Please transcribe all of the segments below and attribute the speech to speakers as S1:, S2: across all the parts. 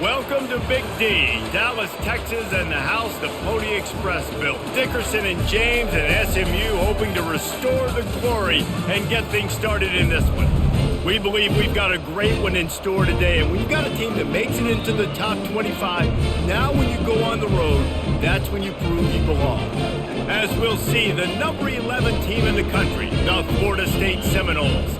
S1: Welcome to Big D, Dallas, Texas, and the house the Pony Express built. Dickerson and James and SMU hoping to restore the glory and get things started in this one. We believe we've got a great one in store today, and when you've got a team that makes it into the top 25, now when you go on the road, that's when you prove you belong. As we'll see, the number 11 team in the country, the Florida State Seminoles,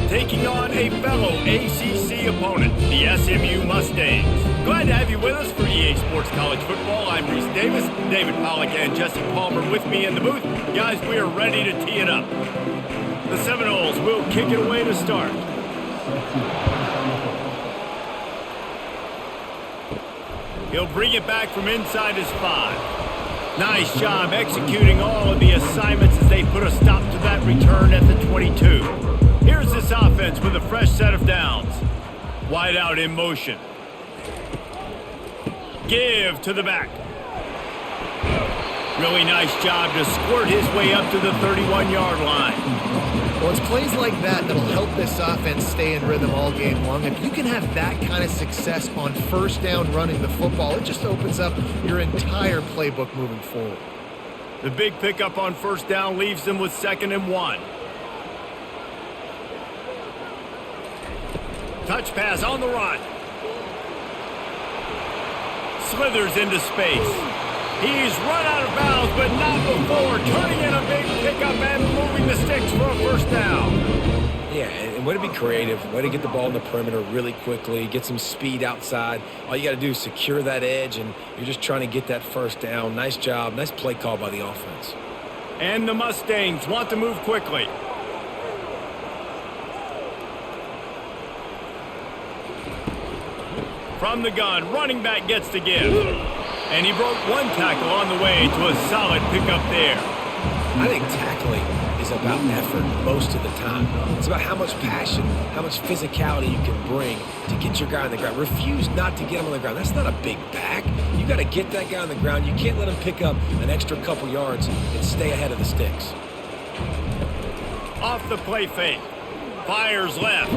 S1: taking on a fellow ACC opponent, the SMU Mustangs. Glad to have you with us for EA Sports College Football. I'm Reese Davis, David Pollack and Jesse Palmer with me in the booth. Guys, we are ready to tee it up. The Seminoles will kick it away to start. He'll bring it back from inside his 5. Nice job executing all of the assignments as they put a stop to that return at the 22. Here's this offense with a fresh set of downs. Wide out in motion. Give to the back. Really nice job to squirt his way up to the 31-yard line.
S2: Well, it's plays like that that'll help this offense stay in rhythm all game long. If you can have that kind of success on first down running the football, it just opens up your entire playbook moving forward.
S1: The big pickup on first down leaves them with 2nd and 1. Touch pass on the run. Slithers into space. He's run out of bounds, but not before turning in a big pickup and moving the sticks for a first down.
S3: Yeah, and way to be creative, way to get the ball in the perimeter really quickly, get some speed outside. All you got to do is secure that edge, and you're just trying to get that first down. Nice job, nice play call by the offense.
S1: And the Mustangs want to move quickly. From the gun, running back gets to give. And he broke one tackle on the way to a solid pickup there.
S3: I think tackling is about effort most of the time. It's about how much passion, how much physicality you can bring to get your guy on the ground. Refuse not to get him on the ground. That's not a big back. You got to get that guy on the ground. You can't let him pick up an extra couple yards and stay ahead of the sticks.
S1: Off the play fake. Fires left.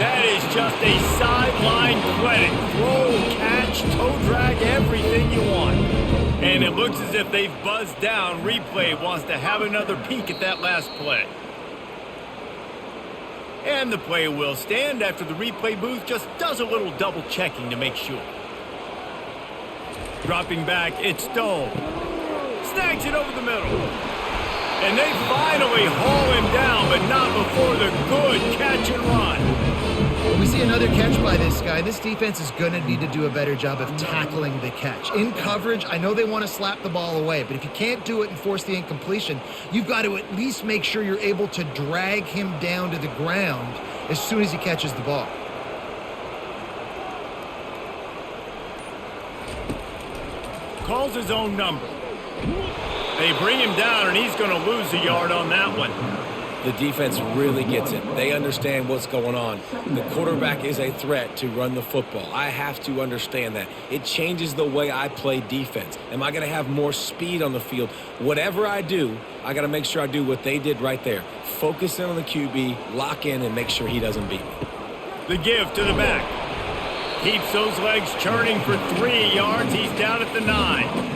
S1: That is just a sideline clinic. Throw, catch, toe drag, everything you want. And it looks as if they've buzzed down. Replay wants to have another peek at that last play. And the play will stand after the replay booth just does a little double checking to make sure. Dropping back, it's Stone. Snags it over the middle. And they finally haul him down, but not before the good catch and run.
S2: When we see another catch by this guy, this defense is going to need to do a better job of tackling the catch. In coverage, I know they want to slap the ball away, but if you can't do it and force the incompletion, you've got to at least make sure you're able to drag him down to the ground as soon as he catches the ball.
S1: Calls his own number. They bring him down, and he's going to lose a yard on that one.
S3: The defense really gets it. They understand what's going on. The quarterback is a threat to run the football. I have to understand that. It changes the way I play defense. Am I going to have more speed on the field? Whatever I do, I got to make sure I do what they did right there. Focus in on the QB, lock in, and make sure he doesn't beat me.
S1: The give to the back. Keeps those legs churning for 3 yards. He's down at the 9.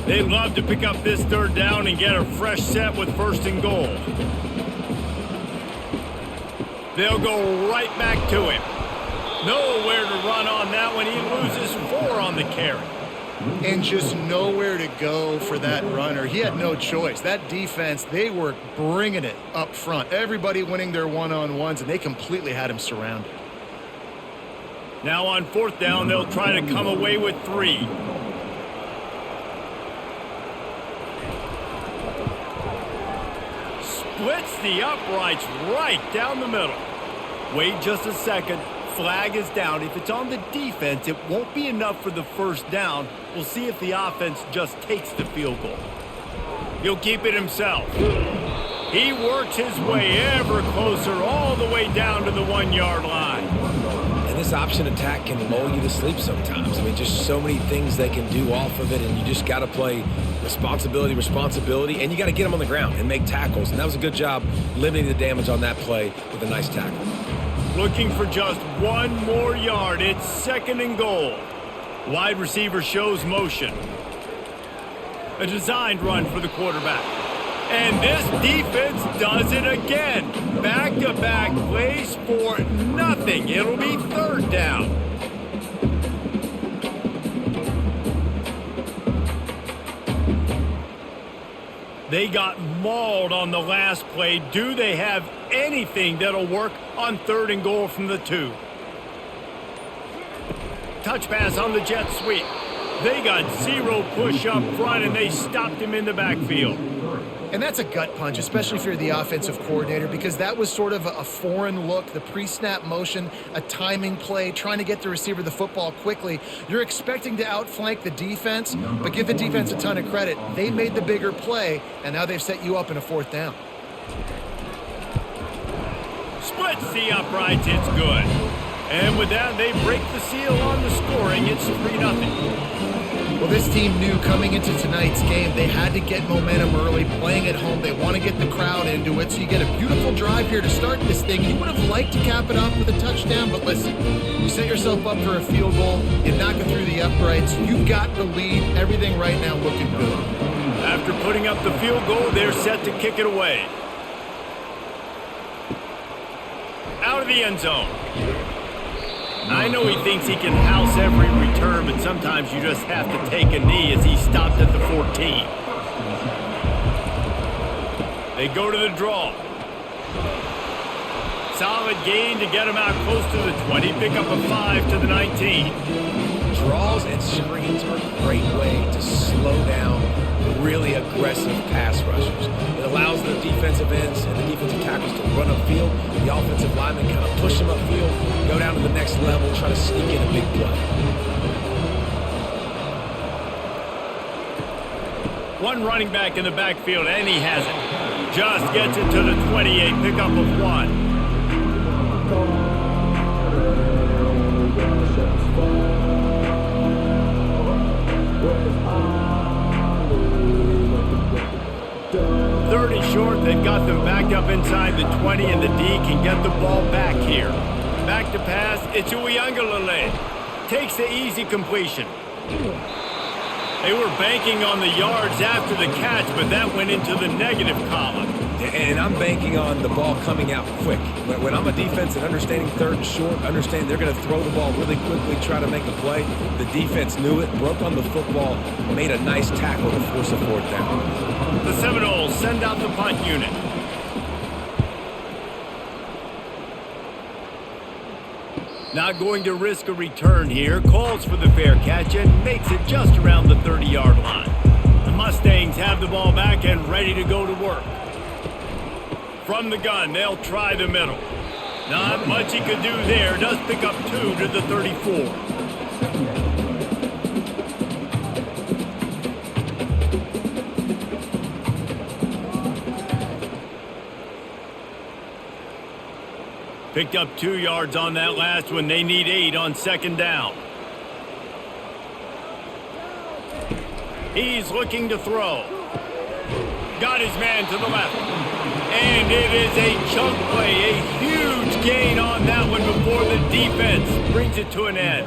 S1: They'd love to pick up this 3rd down and get a fresh set with 1st and goal. They'll go right back to him. Nowhere to run on that one. He loses 4 on the carry.
S2: And just nowhere to go for that runner. He had no choice. That defense, they were bringing it up front. Everybody winning their one-on-ones, and they completely had him surrounded.
S1: Now on 4th down, they'll try to come away with 3. Splits the uprights right down the middle. Wait just a second. Flag is down. If it's on the defense, it won't be enough for the 1st down. We'll see if the offense just takes the field goal. He'll keep it himself. He works his way ever closer all the way down to the 1-yard line.
S3: And this this option attack can lull you to sleep sometimes. I mean, just so many things they can do off of it, and you just got to play responsibility, and you got to get them on the ground and make tackles. And that was a good job limiting the damage on that play with a nice tackle.
S1: Looking for just one more yard. It's 2nd and goal. Wide receiver shows motion. A designed run for the quarterback. And this defense does it again. Back-to-back plays for nothing. It'll be 3rd down. They got mauled on the last play. Do they have anything that'll work on 3rd and goal from the 2? Touch pass on the jet sweep. They got 0 push up front, and they stopped him in the backfield.
S2: And that's a gut punch, especially if you're the offensive coordinator, because that was sort of a foreign look, the pre-snap motion, a timing play, trying to get the receiver the football quickly. You're expecting to outflank the defense, but give the defense a ton of credit. They made the bigger play, and now they've set you up in a 4th down.
S1: Splits the uprights. It's good. And with that, they break the seal on the scoring. It's 3-0.
S2: Well, this team knew coming into tonight's game they had to get momentum early, playing at home. They want to get the crowd into it, so you get a beautiful drive here to start this thing. You would have liked to cap it off with a touchdown, but listen, you set yourself up for a field goal, you knock it through the uprights, you've got the lead, everything right now looking good.
S1: After putting up the field goal, they're set to kick it away. Out of the end zone. I know he thinks he can house every return, but sometimes you just have to take a knee as he stopped at the 14. They go to the draw. Solid gain to get him out close to the 20. Pick up a 5 to the 19.
S3: Draws and screens are a great way to slow down really aggressive pass rushers. It allows the defensive ends and the defensive tackles to run upfield. The offensive linemen kind of push them upfield, go down to the next level, try to sneak in a big play.
S1: One running back in the backfield, and he has it. Just gets it to the 28, pickup of 1. Short, they've got them back up inside the 20, and the D can get the ball back here. Back to pass, it's Uiagalelei. Takes the easy completion. They were banking on the yards after the catch, but that went into the negative column.
S3: And I'm banking on the ball coming out quick. When I'm a defense and understanding 3rd and short, understand they're going to throw the ball really quickly, try to make a play. The defense knew it, broke on the football, made a nice tackle to force a 4th down.
S1: The Seminoles send out the punt unit. Not going to risk a return here. Calls for the fair catch and makes it just around the 30-yard line. The Mustangs have the ball back and ready to go to work. From the gun, they'll try the middle. Not much he could do there. Does pick up 2 to the 34. Picked up 2 yards on that last one. They need 8 on 2nd down. He's looking to throw. Got his man to the left. And it is a chunk play, a huge gain on that one before the defense brings it to an end.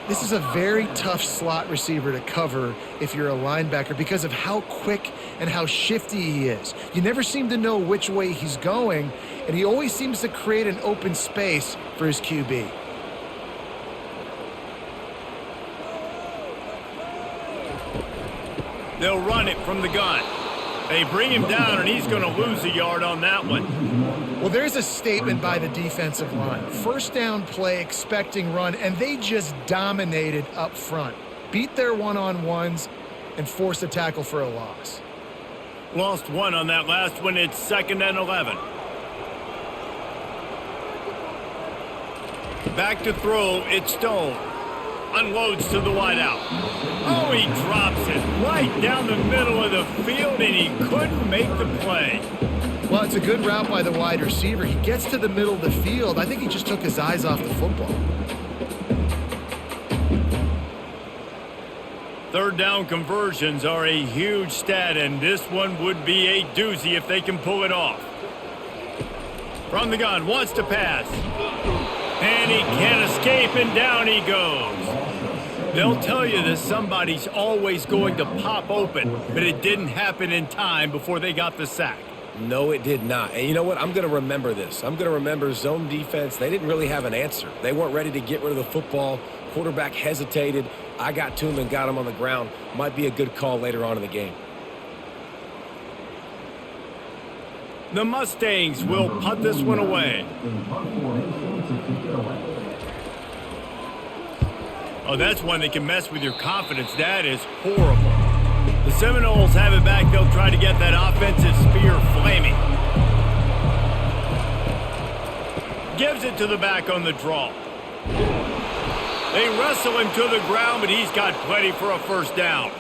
S2: This is a very tough slot receiver to cover if you're a linebacker because of how quick and how shifty he is. You never seem to know which way he's going, and he always seems to create an open space for his QB.
S1: They'll run it from the gun. They bring him down, and he's going to lose a yard on that one.
S2: Well, there's a statement by the defensive line. 1st down play, expecting run, and they just dominated up front. Beat their one-on-ones and forced a tackle for a loss.
S1: Lost 1 on that last one. It's 2nd and 11. Back to throw. It's Stone. Unloads to the wideout. Oh, he drops it right down the middle of the field, and he couldn't make the play.
S2: Well, it's a good route by the wide receiver. He gets to the middle of the field. I think he just took his eyes off the football.
S1: Third down conversions are a huge stat, and this one would be a doozy if they can pull it off. From the gun, wants to pass. And he can't escape, and down he goes. They'll tell you that somebody's always going to pop open, but it didn't happen in time before they got the sack.
S3: No, it did not. And you know what? I'm going to remember this. I'm going to remember zone defense. They didn't really have an answer. They weren't ready to get rid of the football. Quarterback hesitated. I got to him and got him on the ground. Might be a good call later on in the game.
S1: The Mustangs will punt this one away. Oh, that's one that can mess with your confidence. That is horrible. The Seminoles have it back. They'll try to get that offensive spear flaming. Gives it to the back on the draw. They wrestle him to the ground, but he's got plenty for a first down.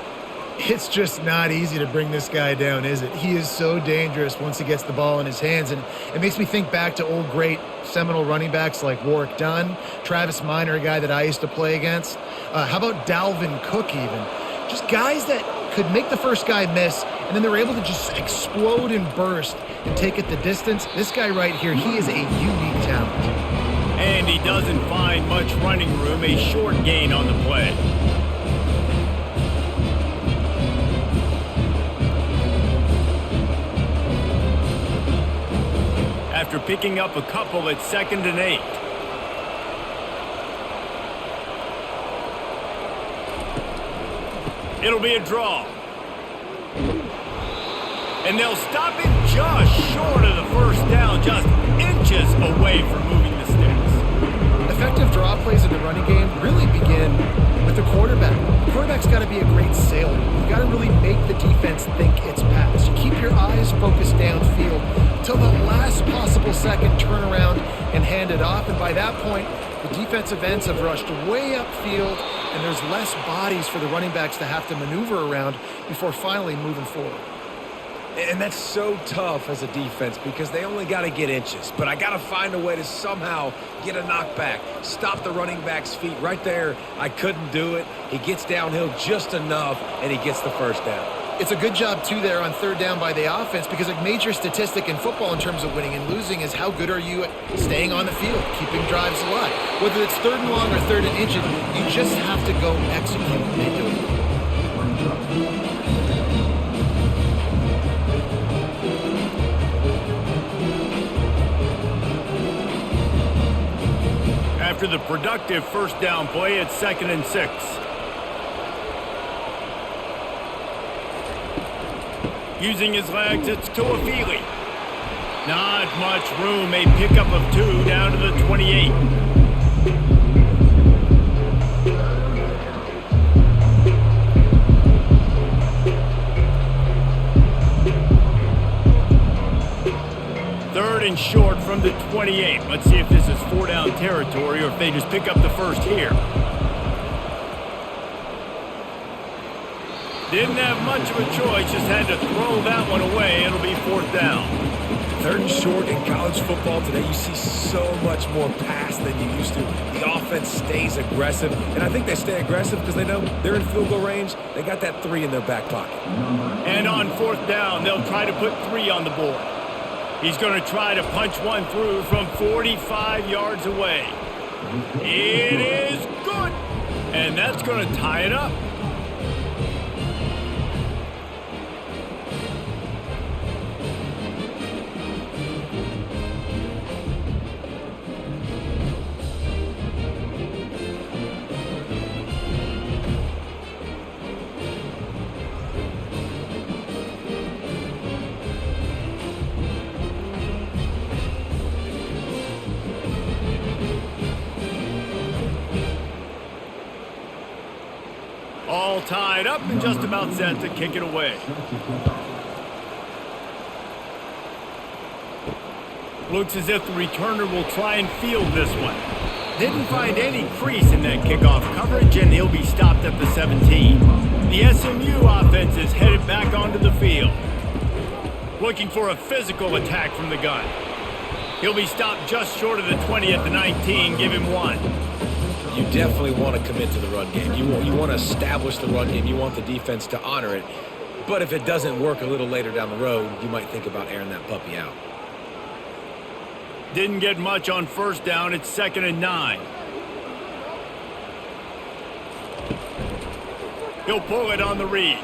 S2: It's just not easy to bring this guy down, is it? He is so dangerous once he gets the ball in his hands, and it makes me think back to old great Seminole running backs like Warwick Dunn, Travis Minor, a guy that I used to play against. How about Dalvin Cook even? Just guys that could make the first guy miss, and then they were able to just explode and burst and take it the distance. This guy right here, he is a unique talent.
S1: And he doesn't find much running room, a short gain on the play. After picking up a couple at 2nd and 8. It'll be a draw. And they'll stop him just short of the first down, just inches away from moving the sticks.
S2: Effective draw plays in the running game really begin with the quarterback. The quarterback's got to be a great sailor. You got to really make the defense think it's pass. You keep your eyes focused downfield till the last possible second, turn around and hand it off. And by that point, the defensive ends have rushed way upfield, and there's less bodies for the running backs to have to maneuver around before finally moving forward.
S3: And that's so tough as a defense because they only got to get inches. But I got to find a way to somehow get a knockback, stop the running back's feet right there. I couldn't do it. He gets downhill just enough, and he gets the first down.
S2: It's a good job, too, there on third down by the offense because a major statistic in football in terms of winning and losing is how good are you at staying on the field, keeping drives alive. Whether it's 3rd and long or 3rd and inches, you just have to go execute and do it.
S1: After the productive first down play, it's 2nd and 6. Using his legs, it's Tuafili. Not much room, a pickup of 2 down to the 28. Third and short from the 28. Let's see if this is 4-down territory or if they just pick up the first here. Didn't have much of a choice, just had to throw that one away. It'll be 4th down.
S3: 3rd and short in college football today, you see so much more pass than you used to. The offense stays aggressive, and I think they stay aggressive because they know they're in field goal range. They got that 3 in their back pocket.
S1: And on 4th down, they'll try to put 3 on the board. He's going to try to punch one through from 45 yards away. It is good, and that's going to tie it up. All tied up and just about set to kick it away. Looks as if the returner will try and field this one. Didn't find any crease in that kickoff coverage, and he'll be stopped at the 17. The SMU offense is headed back onto the field. Looking for a physical attack from the gun. He'll be stopped just short of the 20 at the 19. Give him 1.
S3: You definitely want to commit to the run game. You want to establish the run game. You want the defense to honor it. But if it doesn't work a little later down the road, you might think about airing that puppy out.
S1: Didn't get much on first down. It's 2nd and 9. He'll pull it on the read.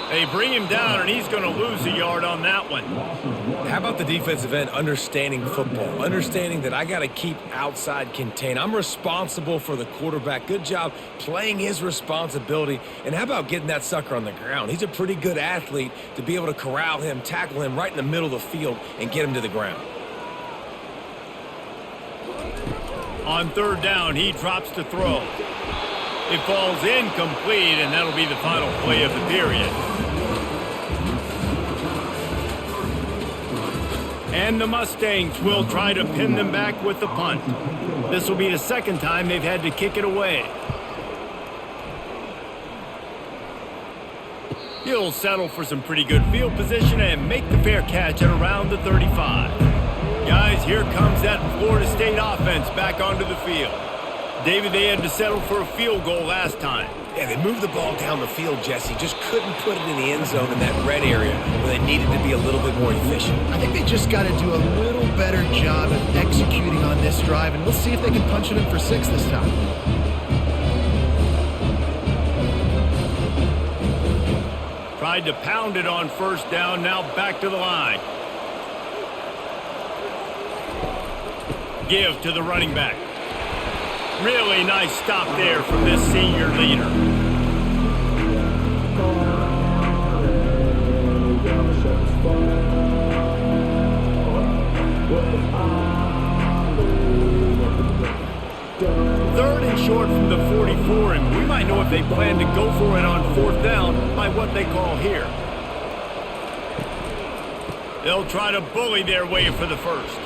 S1: They bring him down, and he's going to lose a yard on that one.
S3: How about the defensive end understanding football, understanding that I got to keep outside contained. I'm responsible for the quarterback. Good job playing his responsibility. And how about getting that sucker on the ground? He's a pretty good athlete to be able to corral him, tackle him right in the middle of the field, and get him to the ground.
S1: On 3rd down, he drops to throw. It falls incomplete, and that'll be the final play of the period. And the Mustangs will try to pin them back with the punt. This will be the 2nd time they've had to kick it away. He'll settle for some pretty good field position and make the fair catch at around the 35. Guys, here comes that Florida State offense back onto the field. David, they had to settle for a field goal last time.
S3: Yeah, they moved the ball down the field, Jesse. Just couldn't put it in the end zone in that red area where they needed to be a little bit more efficient.
S2: I think they just got to do a little better job of executing on this drive, and we'll see if they can punch it in for 6 this time.
S1: Tried to pound it on first down, now back to the line. Give to the running back. Really nice stop there from this senior leader. Third and short from the 44, and we might know if they plan to go for it on 4th down by what they call here. They'll try to bully their way for the first.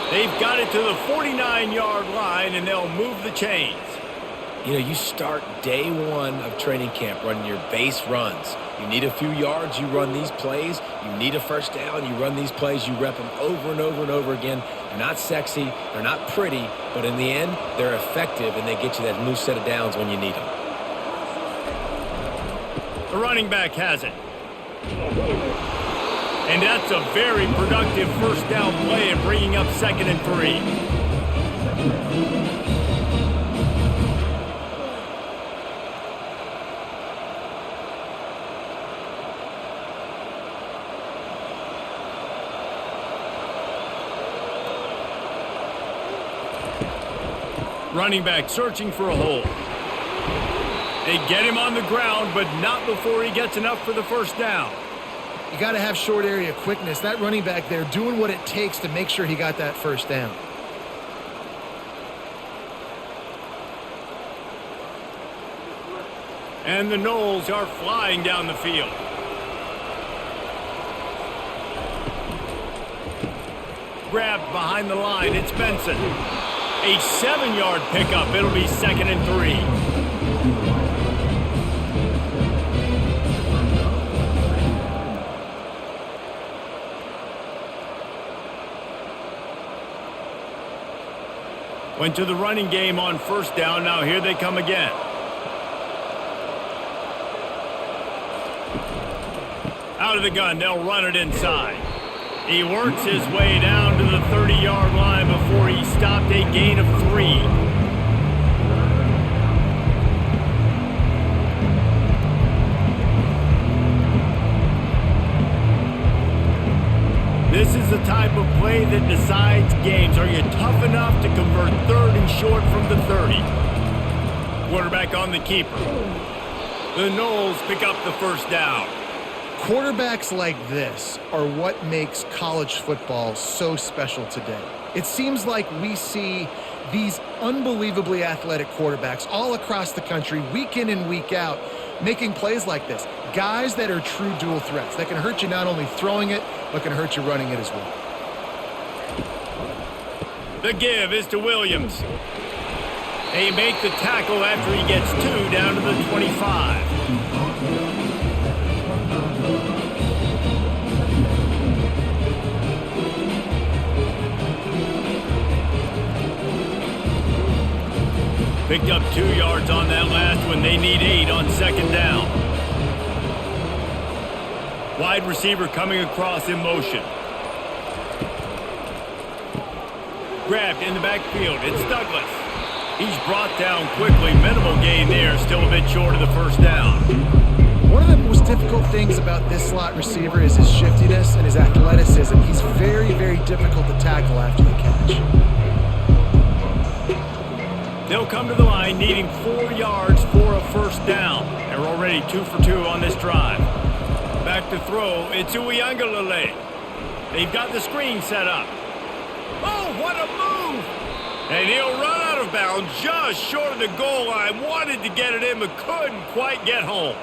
S1: They've got it to the 49-yard line, and they'll move the chains.
S3: You know, you start day 1 of training camp running your base runs. You need a few yards, you run these plays. You need a first down, you run these plays. You rep them over and over and over again. They're not sexy, they're not pretty, but in the end, they're effective, and they get you that new set of downs when you need them.
S1: The running back has it. And that's a very productive first down play and bringing up 2nd and 3. Running back searching for a hole. They get him on the ground, but not before he gets enough for the first down.
S2: You got to have short area quickness. That running back there doing what it takes to make sure he got that first down.
S1: And the Noles are flying down the field. Grabbed behind the line. It's Benson. A 7-yard pickup. It'll be 2nd and 3. Went to the running game on first down. Now here they come again. Out of the gun, they'll run it inside. He works his way down to the 30-yard line before he stopped, a gain of 3. This is the type of play that decides games. Are you tough enough to convert 3rd and short from the 30? Quarterback on the keeper. The Noles pick up the first down.
S2: Quarterbacks like this are what makes college football so special today. It seems like we see these unbelievably athletic quarterbacks all across the country, week in and week out, making plays like this. Guys that are true dual threats, that can hurt you not only throwing it, but can hurt you running it as well.
S1: The give is to Williams. They make the tackle after he gets 2 down to the 25. Picked up 2 yards on that last one. They need 8 on second down. Wide receiver coming across in motion. Grabbed in the backfield. It's Douglas. He's brought down quickly. Minimal gain there. Still a bit short of the first down.
S2: One of the most difficult things about this slot receiver is his shiftiness and his athleticism. He's very, very difficult to tackle after the catch.
S1: They'll come to the line needing 4 yards for a first down. They're already 2 for 2 on this drive. Back to throw. It's Uiagalelei. They've got the screen set up. Oh, what a move! And he'll run out of bounds just short of the goal line. Wanted to get it in, but couldn't quite get home.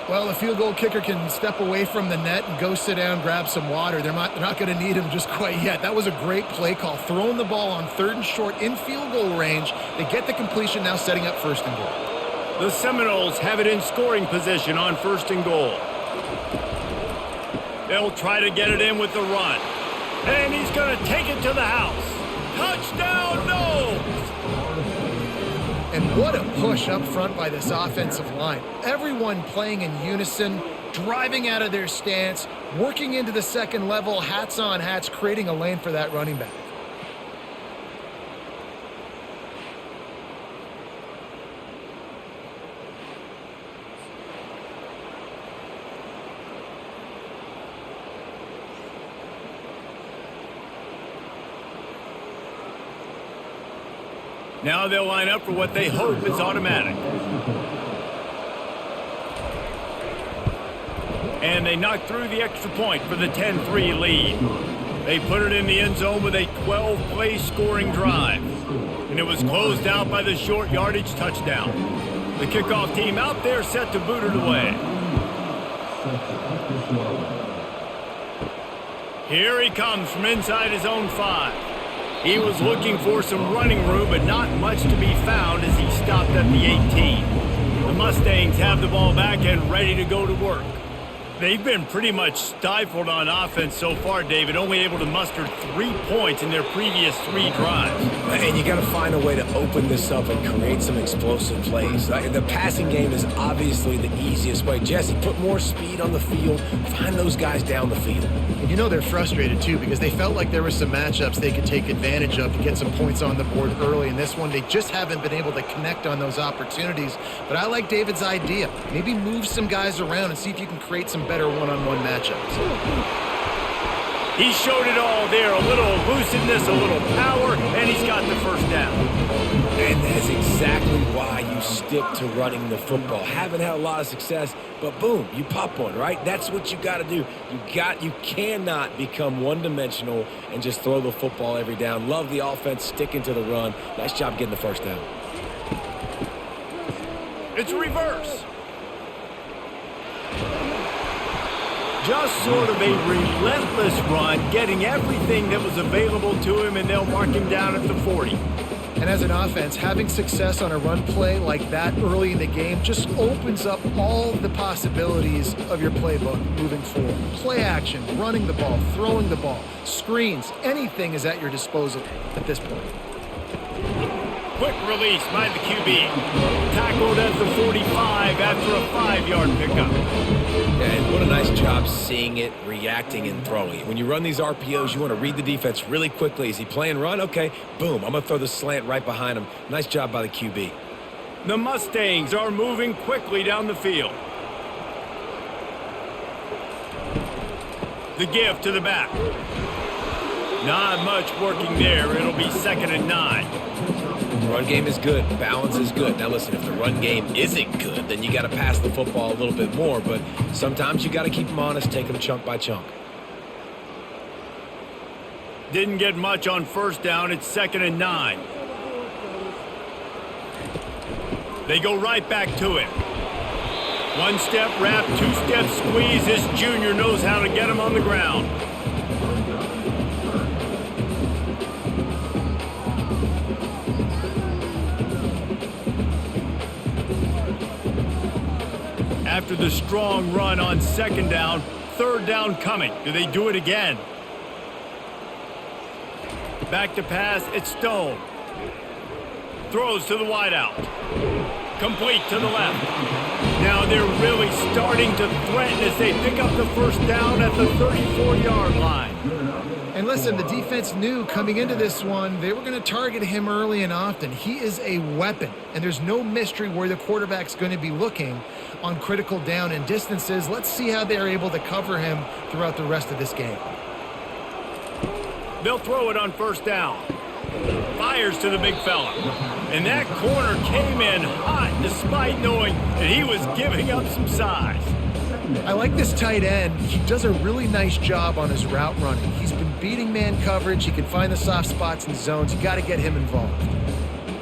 S2: Well, the field goal kicker can step away from the net and go sit down, grab some water. They're not going to need him just quite yet. That was a great play call. Throwing the ball on 3rd and short in field goal range. They get the completion, now setting up 1st and goal.
S1: The Seminoles have it in scoring position on 1st and goal. They'll try to get it in with the run. And he's going to take it to the house. Touchdown, no!
S2: And what a push up front by this offensive line. Everyone playing in unison, driving out of their stance, working into the second level, hats on hats, creating a lane for that running back.
S1: Now they'll line up for what they hope is automatic. And they knock through the extra point for the 10-3 lead. They put it in the end zone with a 12-play scoring drive. And it was closed out by the short yardage touchdown. The kickoff team out there set to boot it away. Here he comes from inside his own 5. He was looking for some running room, but not much to be found as he stopped at the 18. The Mustangs have the ball back and ready to go to work. They've been pretty much stifled on offense so far, David, only able to muster 3 points in their previous 3 drives.
S3: And you got to find a way to open this up and create some explosive plays. The passing game is obviously the easiest way. Jesse, put more speed on the field. Find those guys down the field.
S2: You know they're frustrated, too, because they felt like there were some matchups they could take advantage of to get some points on the board early. In this one, they just haven't been able to connect on those opportunities. But I like David's idea. Maybe move some guys around and see if you can create some better one-on-one matchups.
S1: He showed it all there. A little elusiveness, a little power, and he's got the first down.
S3: And that's exactly why you stick to running the football. Haven't had a lot of success, but boom, you pop one, right? That's what you got to do. You cannot become one-dimensional and just throw the football every down. Love the offense sticking to the run. Nice job getting the first down.
S1: It's reverse. Just sort of a relentless run, getting everything that was available to him, and they'll mark him down at the 40.
S2: And as an offense, having success on a run play like that early in the game just opens up all the possibilities of your playbook moving forward. Play action, running the ball, throwing the ball, screens, anything is at your disposal at this point.
S1: Quick release by the QB. Tackled at the 45 after a 5-yard pickup.
S3: And what a nice job seeing it, reacting, and throwing. When you run these RPOs, you want to read the defense really quickly. Is he playing run? Okay, boom, I'm going to throw the slant right behind him. Nice job by the QB.
S1: The Mustangs are moving quickly down the field. The give to the back. Not much working there. It'll be 2nd and 9.
S3: Run game is good. Balance is good. Now listen, if the run game isn't good, then you got to pass the football a little bit more. But sometimes you got to keep them honest, take them chunk by chunk.
S1: Didn't get much on first down. It's 2nd and 9. They go right back to it. 1-step wrap, 2-step squeeze. This junior knows how to get him on the ground. After the strong run on 2nd down, 3rd down coming. Do they do it again? Back to pass, it's Stone. Throws to the wideout. Complete to the left. Now they're really starting to threaten as they pick up the first down at the 34-yard line.
S2: And listen, the defense knew coming into this one, they were going to target him early and often. He is a weapon, and there's no mystery where the quarterback's going to be looking on critical down and distances. Let's see how they're able to cover him throughout the rest of this game.
S1: They'll throw it on first down. Fires to the big fella. And that corner came in hot despite knowing that he was giving up some size.
S2: I like this tight end. He does a really nice job on his route running. He's been beating man coverage. He can find the soft spots and zones. You got to get him involved.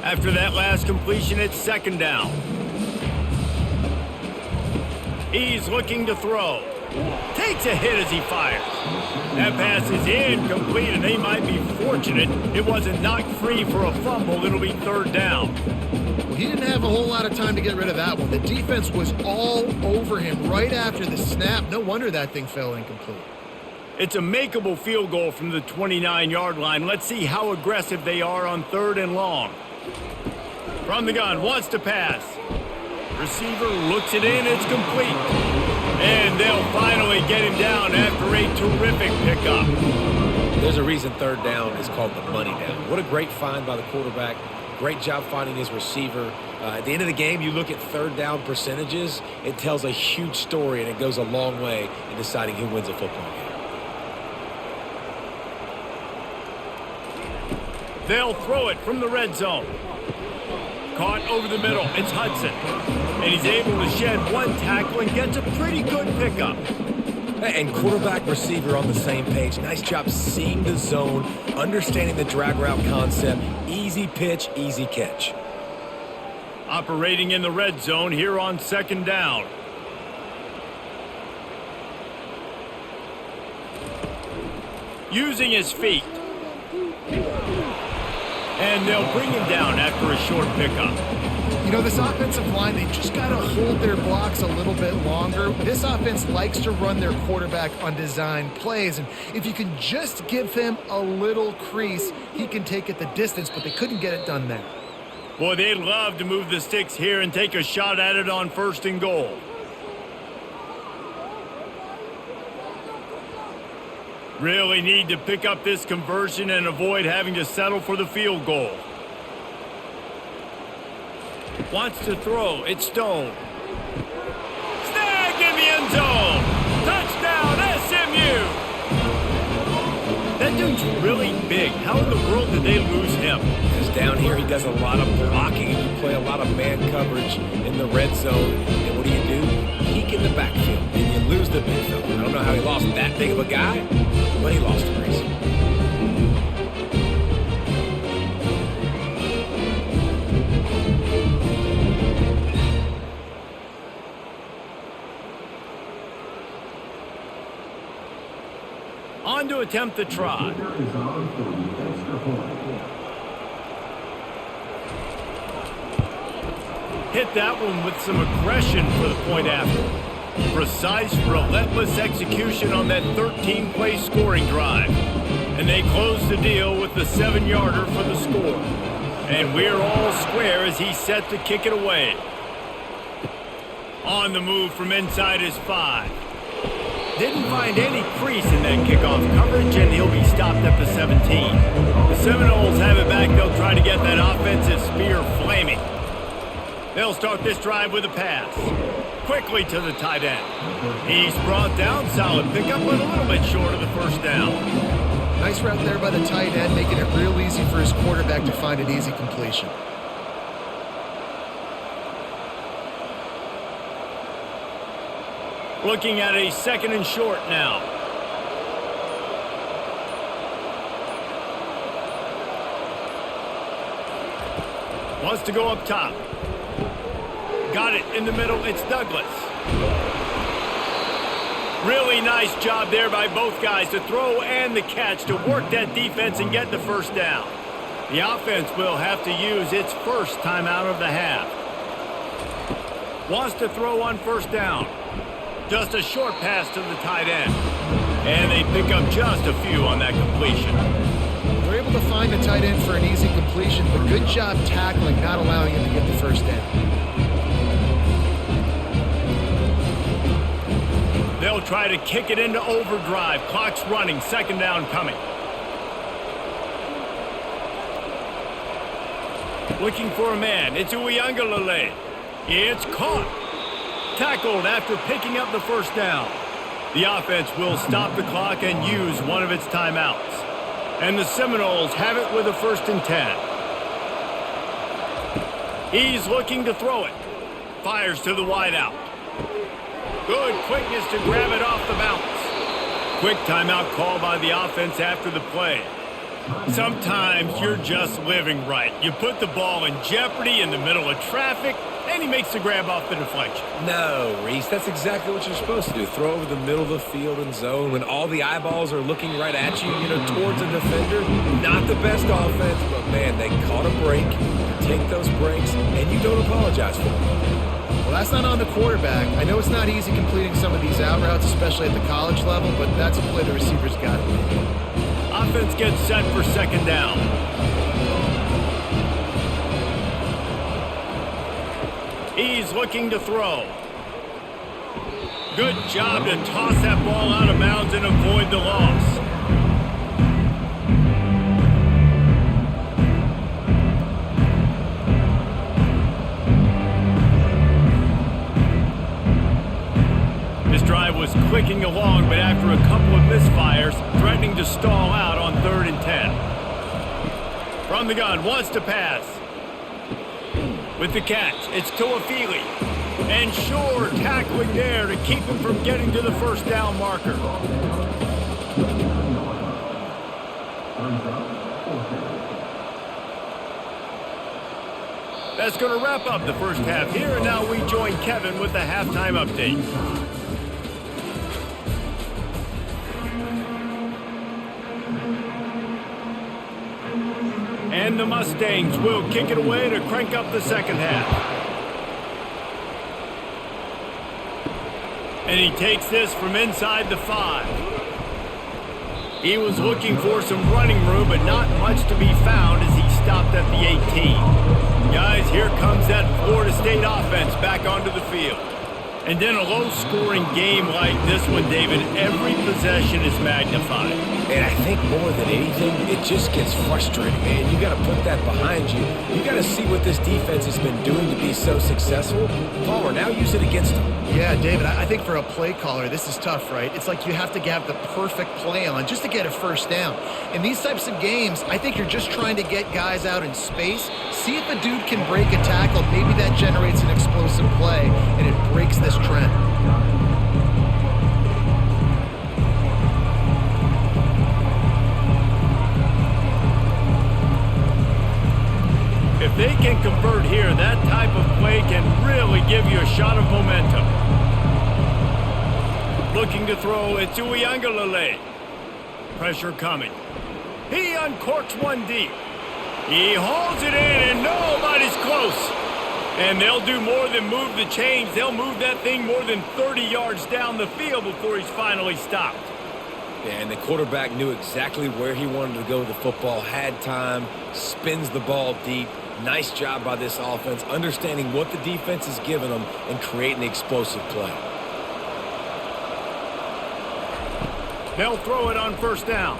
S1: After that last completion, it's second down. He's looking to throw. Takes a hit as he fires. That pass is incomplete, and they might be fortunate it wasn't knocked free for a fumble. It'll be third down.
S2: Well, he didn't have a whole lot of time to get rid of that one. The defense was all over him right after the snap. No wonder that thing fell incomplete.
S1: It's a makeable field goal from the 29-yard line. Let's see how aggressive they are on third and long. From the gun, wants to pass. Receiver looks it in, it's complete. And they'll finally get him down after a terrific pickup.
S3: There's a reason third down is called the money down. What a great find by the quarterback. Great job finding his receiver. At the end of the game, you look at third down percentages. It tells a huge story, and it goes a long way in deciding who wins a football game.
S1: They'll throw it from the red zone. Caught over the middle. It's Hudson. And he's able to shed one tackle and gets a pretty good pickup.
S3: And quarterback receiver on the same page. Nice job seeing the zone, understanding the drag route concept. Easy pitch, easy catch.
S1: Operating in the red zone here on second down. Using his feet. And they'll bring him down after a short pickup.
S2: You know, this offensive line, they just got to hold their blocks a little bit longer. This offense likes to run their quarterback on design plays, and if you can just give him a little crease, he can take it the distance, but they couldn't get it done there.
S1: Boy, they'd love to move the sticks here and take a shot at it on first and goal. Really need to pick up this conversion and avoid having to settle for the field goal. Wants to throw. It's Stone. Snagged in the end zone. Touchdown, SMU. That dude's really big. How in the world did they lose him?
S3: Because down here he does a lot of blocking, and you play a lot of man coverage in the red zone. And what do? Peek in the backfield, and you lose the big fella. I don't know how he lost that big of a guy, but he lost the race.
S1: On to attempt the try. Hit that one with some aggression for the point after. Precise, relentless execution on that 13-play scoring drive. And they close the deal with the 7-yarder for the score. And we're all square as he's set to kick it away. On the move from inside his 5. Didn't find any crease in that kickoff coverage, and he'll be stopped at the 17. The Seminoles have it back. They'll try to get that offensive spear flaming. They'll start this drive with a pass. Quickly to the tight end. He's brought down. Solid pickup, but a little bit short of the first down.
S2: Nice route there by the tight end, making it real easy for his quarterback to find an easy completion.
S1: Looking at a second and short now. Wants to go up top. Got it in the middle. It's Douglas. Really nice job there by both guys, the throw and the catch, to work that defense and get the first down. The offense will have to use its first timeout of the half. Wants to throw on first down. Just a short pass to the tight end. And they pick up just a few on that completion.
S2: They're able to find the tight end for an easy completion, but good job tackling, not allowing him to get the first down.
S1: They'll try to kick it into overdrive. Clock's running. Second down coming. Looking for a man. It's Uiagalelei. It's caught. Tackled after picking up the first down. The offense will stop the clock and use one of its timeouts. And the Seminoles have it with a 1st and 10. He's looking to throw it. Fires to the wideout. Good quickness to grab it off the bounce. Quick timeout call by the offense after the play. Sometimes you're just living right. You put the ball in jeopardy in the middle of traffic, and he makes the grab off the deflection.
S3: No, Reese, that's exactly what you're supposed to do. Throw over the middle of the field and zone when all the eyeballs are looking right at you, towards a defender. Not the best offense, but man, they caught a break. Take those breaks, and you don't apologize for them.
S2: Well, that's not on the quarterback. I know it's not easy completing some of these out routes, especially at the college level, but that's a play the receiver's got to make.
S1: Offense gets set for second down. He's looking to throw. Good job to toss that ball out of bounds and avoid the loss. This drive was clicking along, but after a couple of misfires, threatening to stall out on 3rd and 10. From the gun, wants to pass. With the catch, it's Tuafili. And sure, tackling there to keep him from getting to the first down marker. That's going to wrap up the first half here, and now we join Kevin with the halftime update. And the Mustangs will kick it away to crank up the second half. And he takes this from inside the 5. He was looking for some running room, but not much to be found as he stopped at the 18. Guys, here comes that Florida State offense back onto the field. And in a low-scoring game like this one, David, every possession is magnified.
S3: And I think more than anything, it just gets frustrating, man. You got to put that behind you. You got to see what this defense has been doing to be so successful. Palmer, now use it against them.
S2: Yeah, David, I think for a play caller, this is tough, right? It's like you have to have the perfect play on just to get a first down. In these types of games, I think you're just trying to get guys out in space, see if a dude can break a tackle. Maybe that generates an explosive play, and it breaks this trend.
S1: If they can convert here, that type of play can really give you a shot of momentum. Looking to throw, it's Uiagalelei. Pressure coming. He uncorks one deep. He hauls it in, and nobody's close. And they'll do more than move the chains. They'll move that thing more than 30 yards down the field before he's finally stopped.
S3: Yeah, and the quarterback knew exactly where he wanted to go with the football, had time, spins the ball deep. Nice job by this offense, understanding what the defense is giving them and creating the explosive play.
S1: They'll throw it on first down.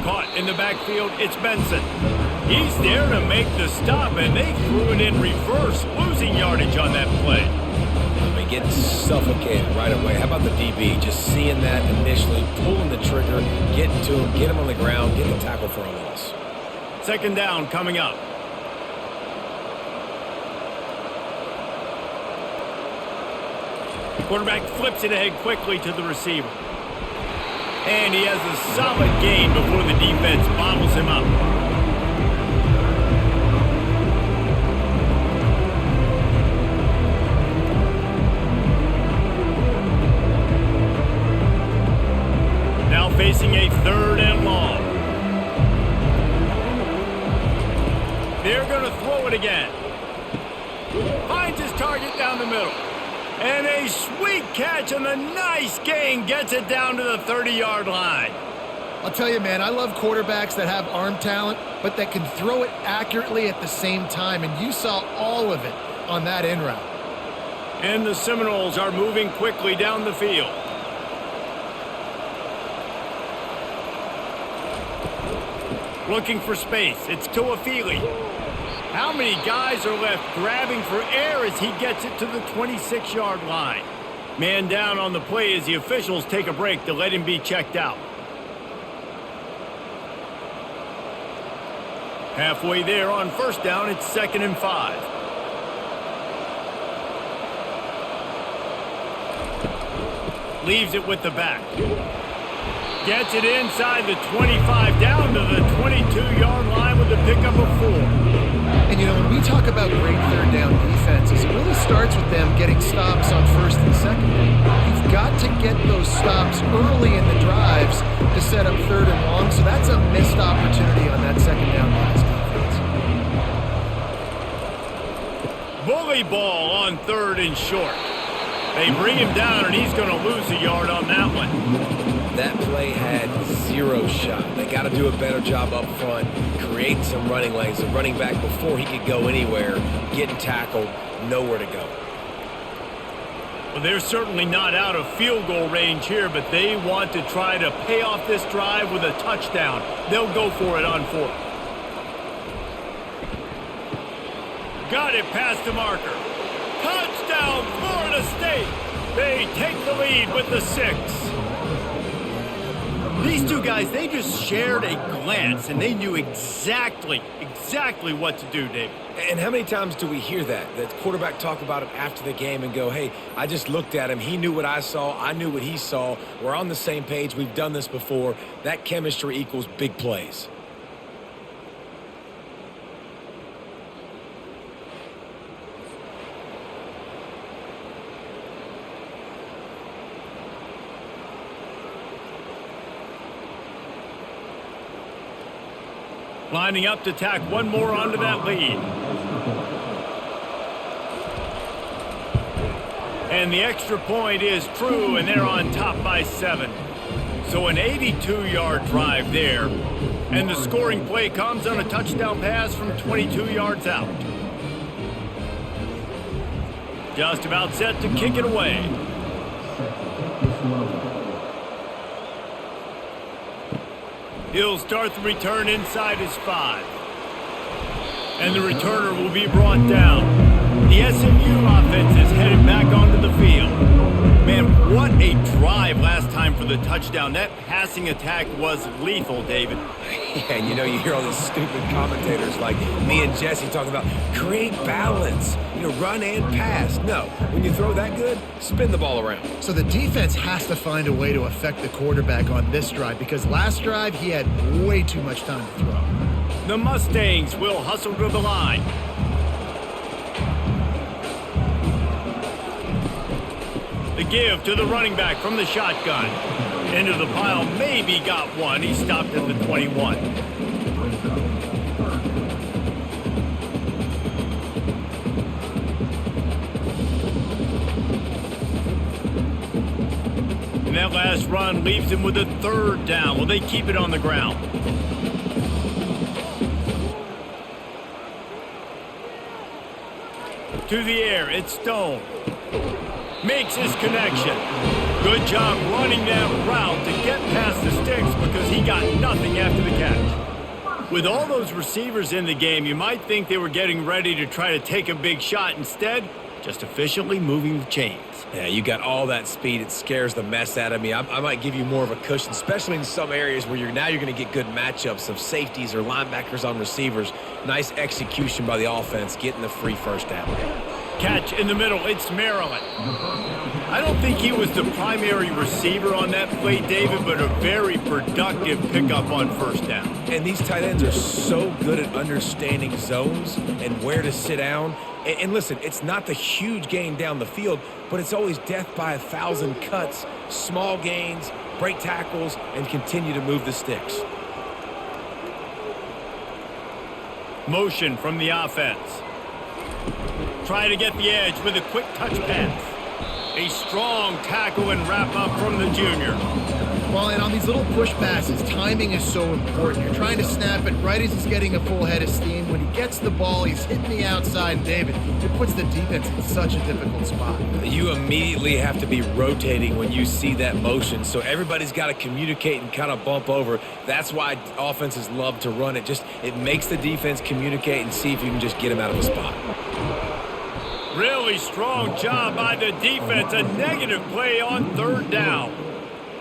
S1: Caught in the backfield, it's Benson. He's there to make the stop, and they threw it in reverse, losing yardage on that play.
S3: I mean, getting suffocated right away. How about the DB? Just seeing that initially, pulling the trigger, getting to him, get him on the ground, get the tackle for a loss.
S1: Second down coming up. Quarterback flips it ahead quickly to the receiver. And he has a solid gain before the defense bottles him up. Now facing a 3rd and long. They're going to throw it again. Finds his target down the middle. And a sweet catch and a nice gain gets it down to the 30-yard line.
S2: I'll tell you, man, I love quarterbacks that have arm talent, but that can throw it accurately at the same time, and you saw all of it on that in route.
S1: And the Seminoles are moving quickly down the field. Looking for space. It's Tuafili. How many guys are left grabbing for air as he gets it to the 26-yard line? Man down on the play as the officials take a break to let him be checked out. Halfway there on first down, it's 2nd and 5. Leaves it with the back. Gets it inside the 25, down to the 22-yard line with the pickup of 4.
S2: And, you know, when we talk about great third down defenses, it really starts with them getting stops on first and second. You've got to get those stops early in the drives to set up third and long, so that's a missed opportunity on that second down pass defense.
S1: Bully ball on 3rd and short. They bring him down, and he's going to lose a yard on that one.
S3: That play had 0 shot. They got to do a better job up front, creating some running lanes. The running back, before he could go anywhere, getting tackled, nowhere to go.
S1: Well, they're certainly not out of field goal range here, but they want to try to pay off this drive with a touchdown. They'll go for it on 4th. Got it past the marker. Touchdown, Florida State! They take the lead with the 6. These two guys, they just shared a glance, and they knew exactly what to do, David.
S3: And how many times do we hear that? The quarterback talk about it after the game and go, hey, I just looked at him. He knew what I saw. I knew what he saw. We're on the same page. We've done this before. That chemistry equals big plays.
S1: Lining up to tack one more onto that lead. And the extra point is true, and they're on top by 7. So an 82-yard drive there. And the scoring play comes on a touchdown pass from 22 yards out. Just about set to kick it away. He'll start the return inside his 5. And the returner will be brought down. The SMU offense is headed back onto the field. Man, what a drive last time for the touchdown. That passing attack was lethal, David.
S3: Yeah, and you know, you hear all these stupid commentators like me and Jesse talking about create balance, run and pass. No, when you throw that good, spin the ball around.
S2: So the defense has to find a way to affect the quarterback on this drive, because last drive he had way too much time to throw.
S1: The Mustangs will hustle to the line. The give to the running back from the shotgun. Into the pile, maybe got one. He stopped at the 21. And that last run leaves him with a 3rd down. Will they keep it on the ground? To the air, it's Stone. Makes his connection. Good job running that route to get past the sticks because he got nothing after the catch. With all those receivers in the game, you might think they were getting ready to try to take a big shot. Instead, just efficiently moving the chains.
S3: Yeah, you got all that speed. It scares the mess out of me. I might give you more of a cushion, especially in some areas where you're going to get good matchups of safeties or linebackers on receivers. Nice execution by the offense, getting the free 1st down.
S1: Catch in the middle. It's Maryland. I don't think he was the primary receiver on that play, David, but a very productive pickup on 1st down.
S3: And these tight ends are so good at understanding zones and where to sit down. And listen, it's not the huge gain down the field, but it's always death by 1,000 cuts, small gains, break tackles, and continue to move the sticks.
S1: Motion from the offense. Try to get the edge with a quick touch pass. A strong tackle and wrap up from the junior.
S2: Well, and on these little push passes, timing is so important. You're trying to snap it right as he's getting a full head of steam. When he gets the ball, he's hitting the outside, and David, it puts the defense in such a difficult spot.
S3: You immediately have to be rotating when you see that motion, so everybody's got to communicate and kind of bump over. That's why offenses love to run it. It makes the defense communicate and see if you can just get him out of a spot.
S1: Really strong job by the defense. A negative play on third down.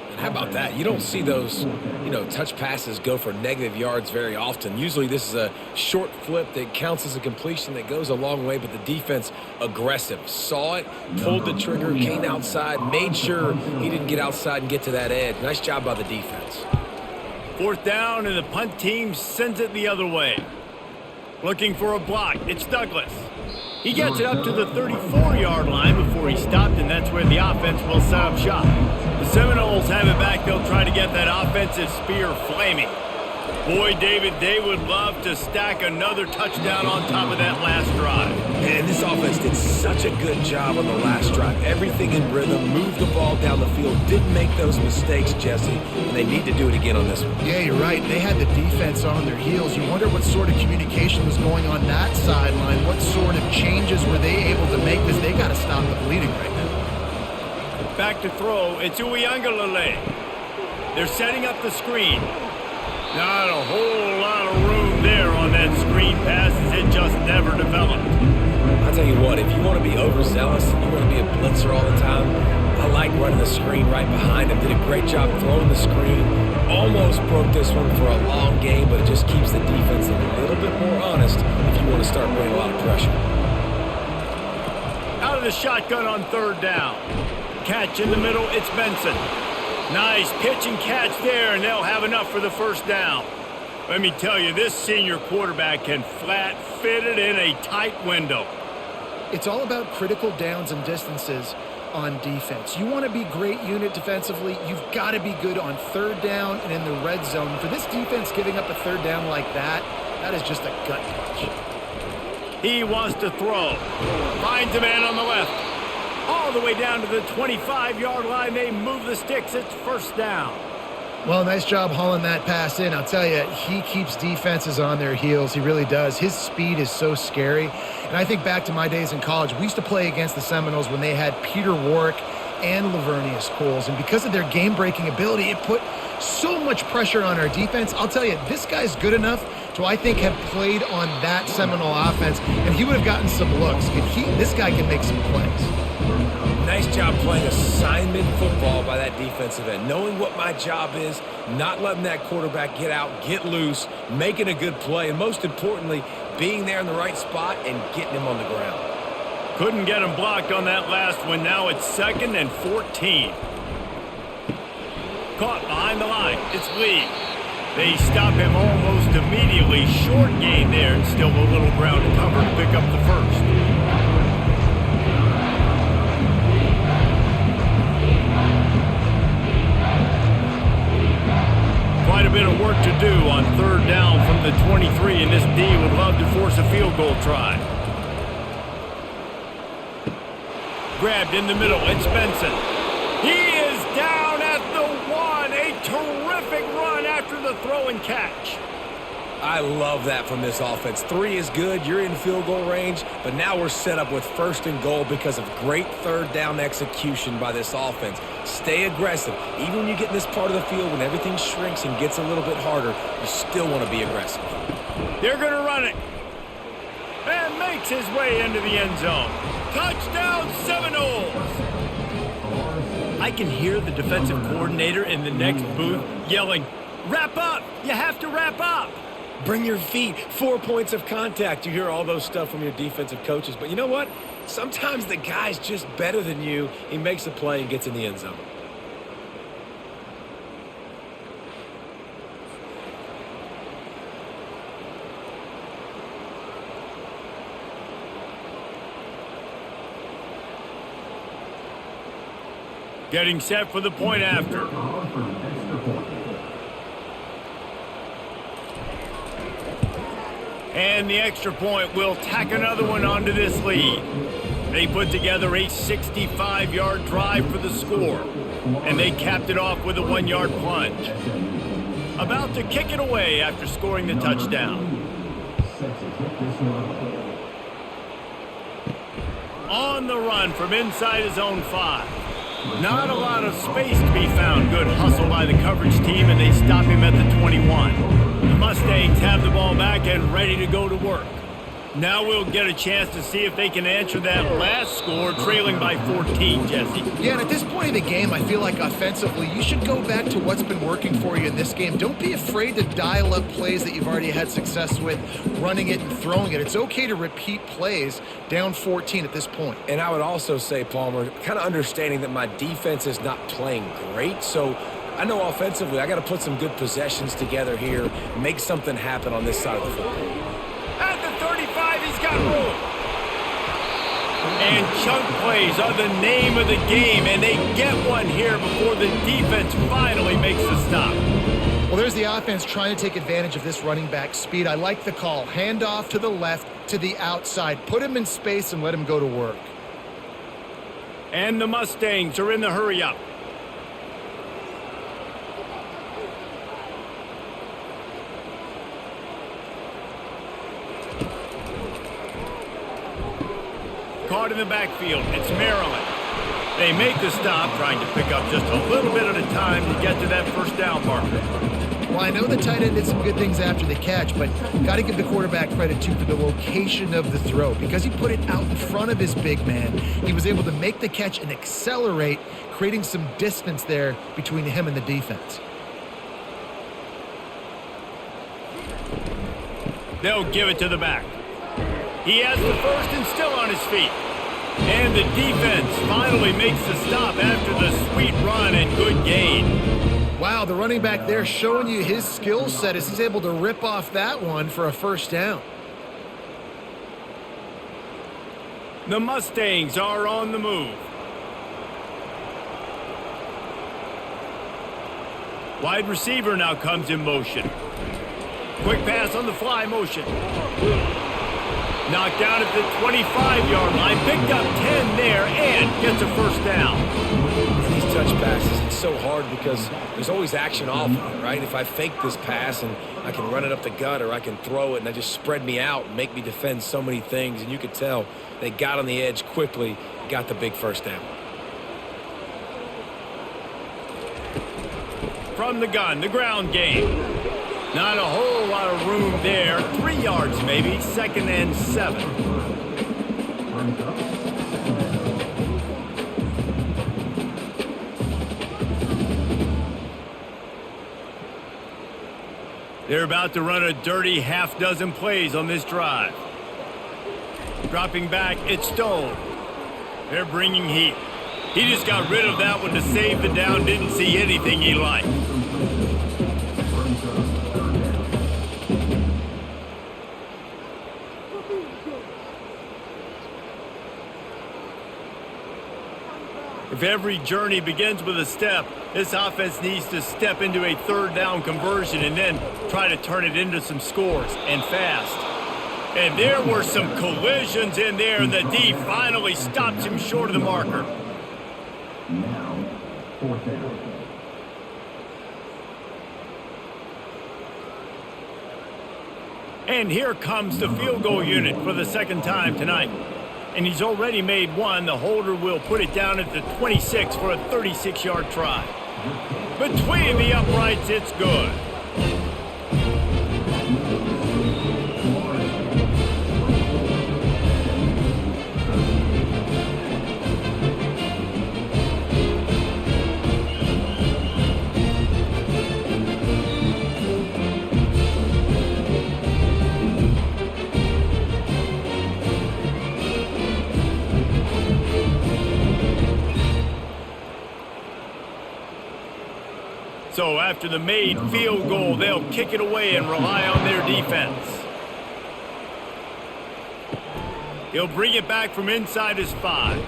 S3: And how about that? You don't see those, touch passes go for negative yards very often. Usually this is a short flip that counts as a completion that goes a long way, but the defense aggressive. Saw it, pulled the trigger, came outside, made sure he didn't get outside and get to that edge. Nice job by the defense.
S1: Fourth down, and the punt team sends it the other way. Looking for a block. It's Douglas. He gets it up to the 34-yard line before he stopped, and that's where the offense will set up shop. The Seminoles have it back. They'll try to get that offensive spear flaming. Boy, David, they would love to stack another touchdown on top of that last drive.
S3: And this offense did such a good job on the last drive. Everything in rhythm, moved the ball down the field, didn't make those mistakes, Jesse, and they need to do it again on this one.
S2: Yeah, you're right. They had the defense on their heels. You wonder what sort of communication was going on that sideline. What sort of changes were they able to make? Because they got to stop the bleeding right now.
S1: Back to throw. It's Uiagalelei. They're setting up the screen. Not a whole lot of room there on that screen pass. It just never developed.
S3: I'll tell you what, if you want to be overzealous and you want to be a blitzer all the time, I like running the screen right behind him. Did a great job throwing the screen. Almost broke this one for a long game, but it just keeps the defense a little bit more honest if you want to start putting a lot of pressure.
S1: Out of the shotgun on third down. Catch in the middle, it's Benson. Nice pitch and catch there, and they'll have enough for the first down. Let me tell you, this senior quarterback can flat fit it in a tight window.
S2: It's all about critical downs and distances on defense. You want to be great unit defensively, you've got to be good on third down and in the red zone. For this defense giving up a third down like that, that is just a gut punch.
S1: He wants to throw. Finds a man on the left. All the way down to the 25-yard line. They move the sticks. It's first down.
S2: Well, nice job hauling that pass in. I'll tell you, he keeps defenses on their heels. He really does. His speed is so scary. And I think back to my days in college. We used to play against the Seminoles when they had Peter Warwick and Lavernius Coles. And because of their game-breaking ability, it put so much pressure on our defense. I'll tell you, this guy's good enough to, I think, have played on that Seminole offense, and he would have gotten some looks. This guy can make some plays.
S3: Nice job playing assignment football by that defensive end. Knowing what my job is, not letting that quarterback get out, get loose, making a good play, and most importantly, being there in the right spot and getting him on the ground.
S1: Couldn't get him blocked on that last one. Now it's 2nd and 14. Caught behind the line. It's Lee. They stop him almost immediately. Short gain there, and still a little ground to cover to pick up the first. Quite a bit of work to do on third down from the 23, and this D would love to force a field goal try. Grabbed in the middle, it's Benson. He is down at the 1. A terrific run after the throw and catch.
S3: I love that from this offense. 3 is good. You're in field goal range, but now we're set up with 1st and goal because of great third down execution by this offense. Stay aggressive. Even when you get in this part of the field, when everything shrinks and gets a little bit harder, you still want to be aggressive.
S1: They're going to run it. And makes his way into the end zone. Touchdown, Seminoles! I can hear the defensive coordinator in the next booth yelling, "Wrap up! You have to wrap up!"
S3: Bring your feet, 4 points of contact. You hear all those stuff from your defensive coaches. But you know what? Sometimes the guy's just better than you. He makes a play and gets in the end zone.
S1: Getting set for the point after. And the extra point will tack another one onto this lead. They put together a 65-yard drive for the score. And they capped it off with a 1-yard plunge. About to kick it away after scoring the touchdown. On the run from inside his own 5. Not a lot of space to be found. Good hustle by the coverage team, and they stop him at the 21. The Mustangs have the ball back and ready to go to work. Now we'll get a chance to see if they can answer that last score, trailing by 14, Jesse.
S2: Yeah, and at this point in the game, I feel like offensively, you should go back to what's been working for you in this game. Don't be afraid to dial up plays that you've already had success with, running it and throwing it. It's okay to repeat plays down 14 at this point.
S3: And I would also say, Palmer, kind of understanding that my defense is not playing great, so I know offensively I got to put some good possessions together here, make something happen on this side of the football.
S1: At the 35, he's got room. And chunk plays are the name of the game, and they get one here before the defense finally makes the stop.
S2: Well, there's the offense trying to take advantage of this running back speed. I like the call. Hand off to the left, to the outside. Put him in space and let him go to work.
S1: And the Mustangs are in the hurry-up. Caught in the backfield. It's Maryland. They make the stop, trying to pick up just a little bit at a time to get to that first down marker.
S2: Well, I know the tight end did some good things after the catch, but got to give the quarterback credit, too, for the location of the throw. Because he put it out in front of his big man, he was able to make the catch and accelerate, creating some distance there between him and the defense.
S1: They'll give it to the back. He has the first and still on his feet. And the defense finally makes the stop after the sweet run and good gain.
S2: Wow, the running back there showing you his skill set as he's able to rip off that one for a first down.
S1: The Mustangs are on the move. Wide receiver now comes in motion. Quick pass on the fly motion. Knocked down at the 25-yard line. Picked up 10 there and gets a first down.
S3: These touch passes, it's so hard because there's always action off of it, right? If I fake this pass and I can run it up the gut or I can throw it and they just spread me out and make me defend so many things. And you could tell they got on the edge quickly, got the big first down.
S1: From the gun, the ground game. Not a whole lot of room there. 3 yards maybe, 2nd and 7. They're about to run a dirty half-dozen plays on this drive. Dropping back, it's Stone. They're bringing heat. He just got rid of that one to save the down. Didn't see anything he liked. If every journey begins with a step, this offense needs to step into a third down conversion and then try to turn it into some scores, and fast. And there were some collisions in there, and the D finally stops him short of the marker.
S4: Now, 4th down.
S1: And here comes the field goal unit for the second time tonight. And he's already made one. The holder will put it down at the 26 for a 36-yard try. Between the uprights, it's good. So after the made field goal, they'll kick it away and rely on their defense. He'll bring it back from inside his 5.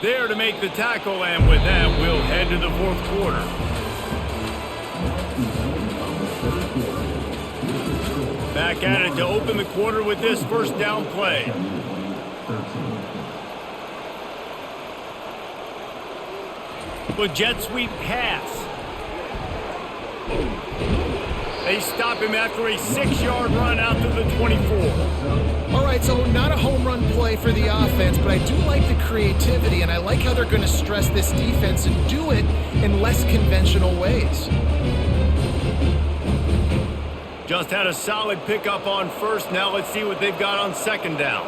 S1: There to make the tackle, and with that, we'll head to the 4th quarter. Back at it to open the quarter with this first down play. With jet sweep pass. They stop him after a 6-yard run out to the 24.
S2: All right, so not a home run play for the offense, but I do like the creativity, and I like how they're going to stress this defense and do it in less conventional ways.
S1: Just had a solid pickup on first. Now let's see what they've got on second down.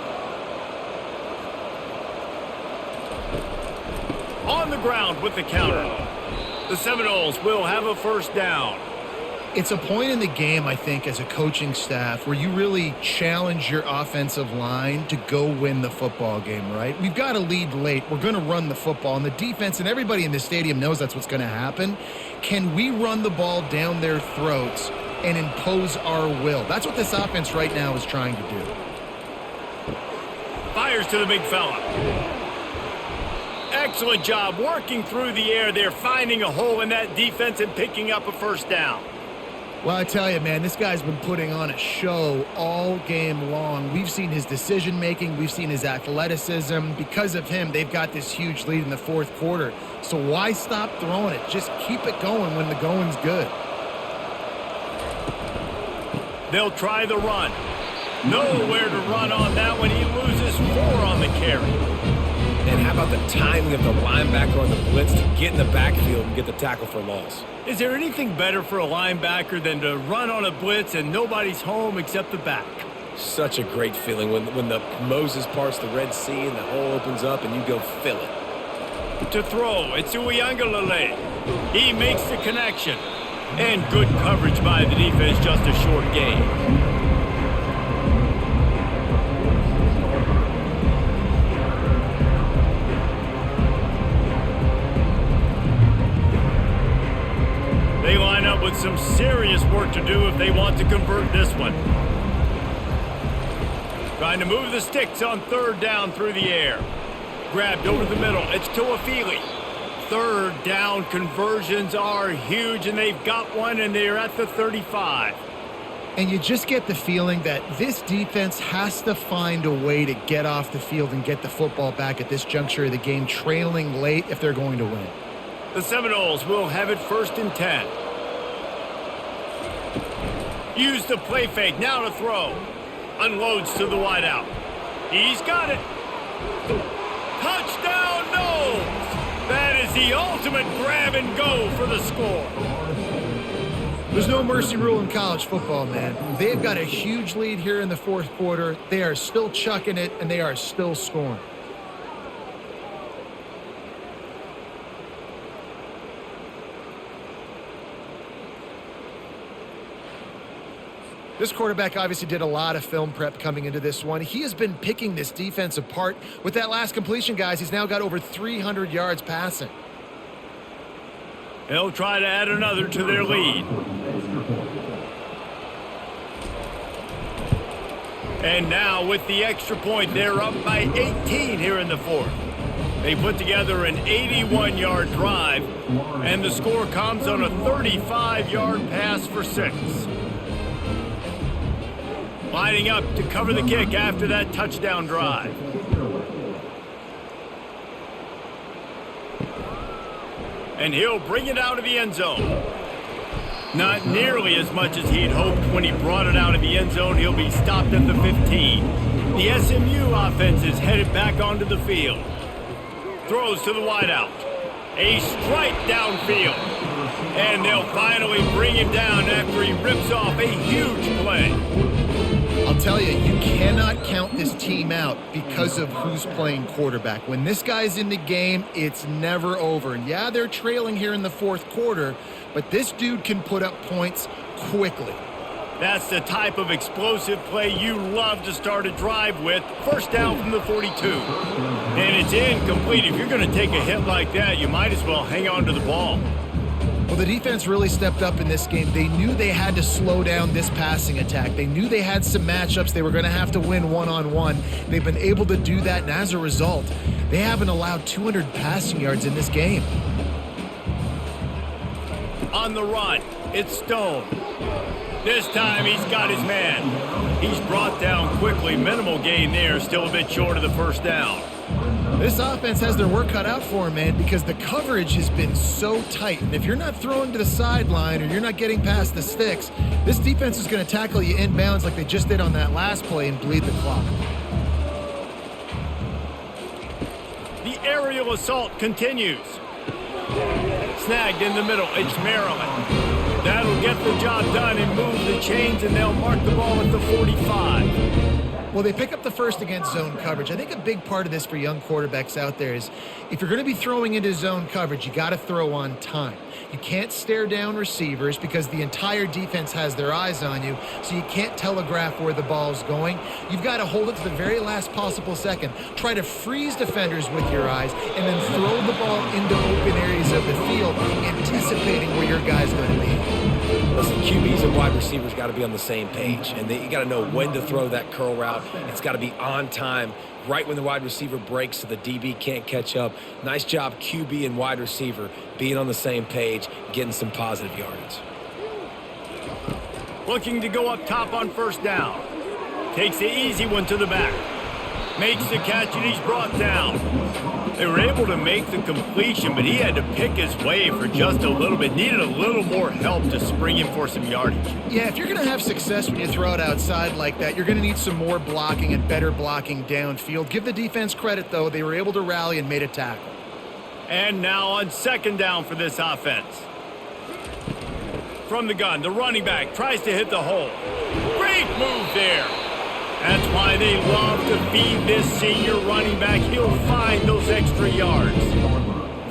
S1: On the ground with the counter. The Seminoles will have a first down.
S2: It's a point in the game, I think, as a coaching staff where you really challenge your offensive line to go win the football game, right? We've got a lead late. We're going to run the football, and the defense and everybody in the stadium knows that's what's going to happen. Can we run the ball down their throats and impose our will? That's what this offense right now is trying to do.
S1: Fires to the big fella. Excellent job working through the air there, finding a hole in that defense and picking up a first down.
S2: Well, I tell you, man, this guy's been putting on a show all game long. We've seen his decision-making. We've seen his athleticism. Because of him, they've got this huge lead in the fourth quarter. So why stop throwing it? Just keep it going when the going's good.
S1: They'll try the run. Nowhere to run on that one. He loses 4 on the carry.
S3: And how about the timing of the linebacker on the blitz to get in the backfield and get the tackle for loss?
S1: Is there anything better for a linebacker than to run on a blitz and nobody's home except the back?
S3: Such a great feeling when the Moses parts the Red Sea and the hole opens up and you go fill it.
S1: To throw, it's Uiagalelei. He makes the connection. And good coverage by the defense, just a short gain. They line up with some serious work to do if they want to convert this one. Trying to move the sticks on third down through the air. Grabbed over the middle. It's Toafili. Third down conversions are huge, and they've got one, and they're at the 35.
S2: And you just get the feeling that this defense has to find a way to get off the field and get the football back at this juncture of the game, trailing late if they're going to win.
S1: The Seminoles will have it 1st and 10. Use the play fake, now to throw. Unloads to the wideout. He's got it. Touchdown, Noles! That is the ultimate grab and go for the score.
S2: There's no mercy rule in college football, man. They've got a huge lead here in the fourth quarter. They are still chucking it, and they are still scoring. This quarterback obviously did a lot of film prep coming into this one. He has been picking this defense apart. With that last completion, guys, he's now got over 300 yards passing.
S1: They'll try to add another to their lead. And now with the extra point, they're up by 18 here in the fourth. They put together an 81-yard drive, and the score comes on a 35-yard pass for 6. Lining up to cover the kick after that touchdown drive. And he'll bring it out of the end zone. Not nearly as much as he'd hoped when he brought it out of the end zone. He'll be stopped at the 15. The SMU offense is headed back onto the field. Throws to the wideout. A strike downfield. And they'll finally bring him down after he rips off a huge play.
S2: I'll tell you, you cannot count this team out because of who's playing quarterback. When this guy's in the game, it's never over. And yeah, they're trailing here in the fourth quarter, but this dude can put up points quickly.
S1: That's the type of explosive play you love to start a drive with. First down from the 42. And it's incomplete. If you're going to take a hit like that, you might as well hang on to the ball.
S2: Well, the defense really stepped up in this game. They knew they had to slow down this passing attack. They knew they had some matchups they were going to have to win one-on-one. They've been able to do that, and as a result, they haven't allowed 200 passing yards in this game.
S1: On the run, it's Stone. This time he's got his man. He's brought down quickly. Minimal gain there, still a bit short of the first down.
S2: This offense has their work cut out for them, man, because the coverage has been so tight. And if you're not throwing to the sideline or you're not getting past the sticks, this defense is going to tackle you inbounds like they just did on that last play and bleed the clock.
S1: The aerial assault continues. Snagged in the middle, it's Maryland. That'll get the job done and move the chains, and they'll mark the ball at the 45.
S2: Well, they pick up the first against zone coverage. I think a big part of this for young quarterbacks out there is if you're going to be throwing into zone coverage, you got to throw on time. You can't stare down receivers because the entire defense has their eyes on you, so you can't telegraph where the ball's going. You've got to hold it to the very last possible second. Try to freeze defenders with your eyes and then throw the ball into open areas of the field, anticipating where your guy's going to be.
S3: Listen, QBs and wide receivers got to be on the same page, and you got to know when to throw that curl route. It's got to be on time, right when the wide receiver breaks so the DB can't catch up. Nice job, QB and wide receiver, being on the same page, getting some positive yardage.
S1: Looking to go up top on first down. Takes the easy one to the back. Makes the catch, and he's brought down. They were able to make the completion, but he had to pick his way for just a little bit. Needed a little more help to spring him for some yardage.
S2: Yeah, if you're going to have success when you throw it outside like that, you're going to need some more blocking and better blocking downfield. Give the defense credit, though. They were able to rally and made a tackle.
S1: And now on second down for this offense. From the gun, the running back tries to hit the hole. Great move there. That's why they love to feed this senior running back. He'll find those extra yards.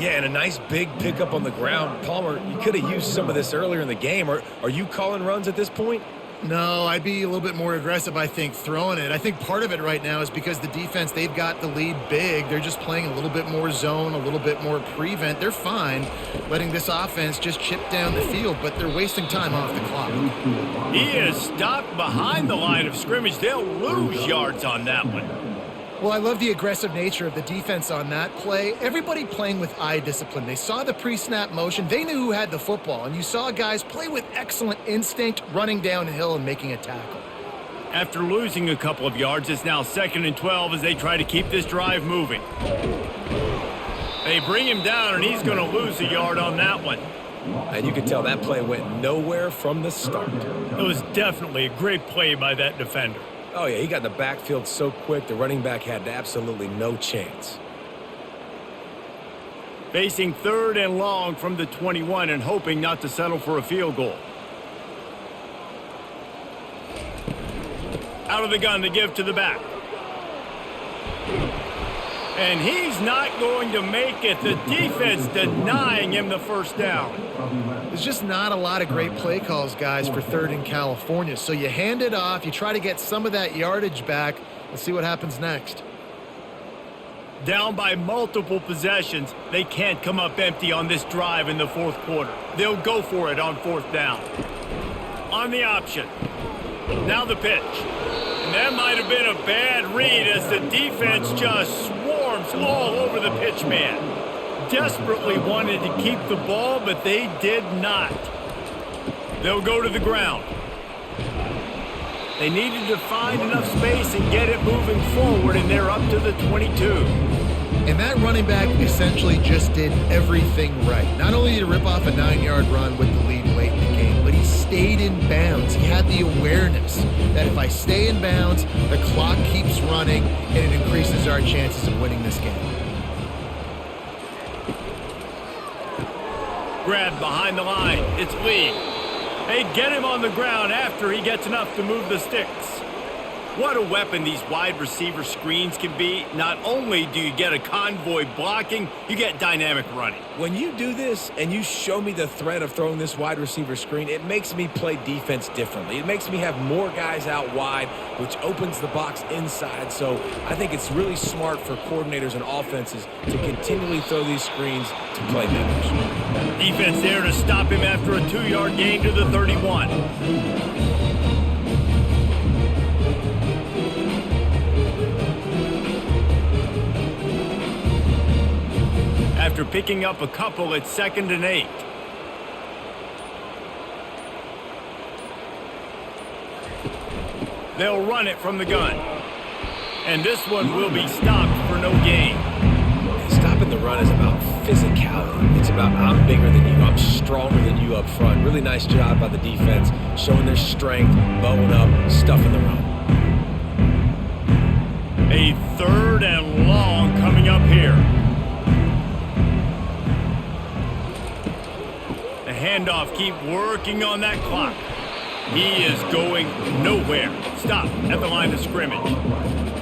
S3: Yeah, and a nice big pickup on the ground. Palmer, you could have used some of this earlier in the game. Are you calling runs at this point?
S2: No, I'd be a little bit more aggressive, I think, throwing it. I think part of it right now is because the defense, they've got the lead big. They're just playing a little bit more zone, a little bit more prevent. They're fine letting this offense just chip down the field, but they're wasting time off the clock.
S1: He is stopped behind the line of scrimmage. They'll lose yards on that one.
S2: Well, I love the aggressive nature of the defense on that play. Everybody playing with eye discipline. They saw the pre-snap motion. They knew who had the football, and you saw guys play with excellent instinct, running downhill and making a tackle.
S1: After losing a couple of yards, it's now 2nd and 12 as they try to keep this drive moving. They bring him down, and he's going to lose a yard on that one.
S3: And you can tell that play went nowhere from the start.
S1: It was definitely a great play by that defender.
S3: Oh, yeah, he got in the backfield so quick, the running back had absolutely no chance.
S1: Facing 3rd and long from the 21 and hoping not to settle for a field goal. Out of the gun to give to the back. And he's not going to make it. The defense denying him the first down.
S2: There's just not a lot of great play calls, guys, for 3rd in California. So you hand it off, you try to get some of that yardage back. Let's see what happens next.
S1: Down by multiple possessions, they can't come up empty on this drive in the 4th quarter. They'll go for it on 4th down. On the option. Now the pitch. And that might have been a bad read as the defense just swarms all over the pitch man. Desperately wanted to keep the ball, but they did not. They'll go to the ground. They needed to find enough space and get it moving forward, and they're up to the 22.
S2: And that running back essentially just did everything right. Not only did he rip off a 9-yard run with the lead late in the game, but he stayed in bounds. He had the awareness that if I stay in bounds, the clock keeps running, and it increases our chances of winning this game.
S1: Grabbed behind the line. It's Lee. They get him on the ground after he gets enough to move the sticks. What a weapon these wide receiver screens can be. Not only do you get a convoy blocking, you get dynamic running.
S3: When you do this and you show me the threat of throwing this wide receiver screen, it makes me play defense differently. It makes me have more guys out wide, which opens the box inside. So I think it's really smart for coordinators and offenses to continually throw these screens to playmakers.
S1: Defense there to stop him after a 2-yard gain to the 31. After picking up a couple, it's 2nd and 8. They'll run it from the gun. And this one will be stopped for no gain.
S3: stopping the run is about physicality. It's about I'm bigger than you, I'm stronger than you up front. Really nice job by the defense, showing their strength, bowing up, stuffing the run.
S1: A 3rd and long coming up here. The handoff, keep working on that clock. He is going nowhere. Stop at the line of scrimmage.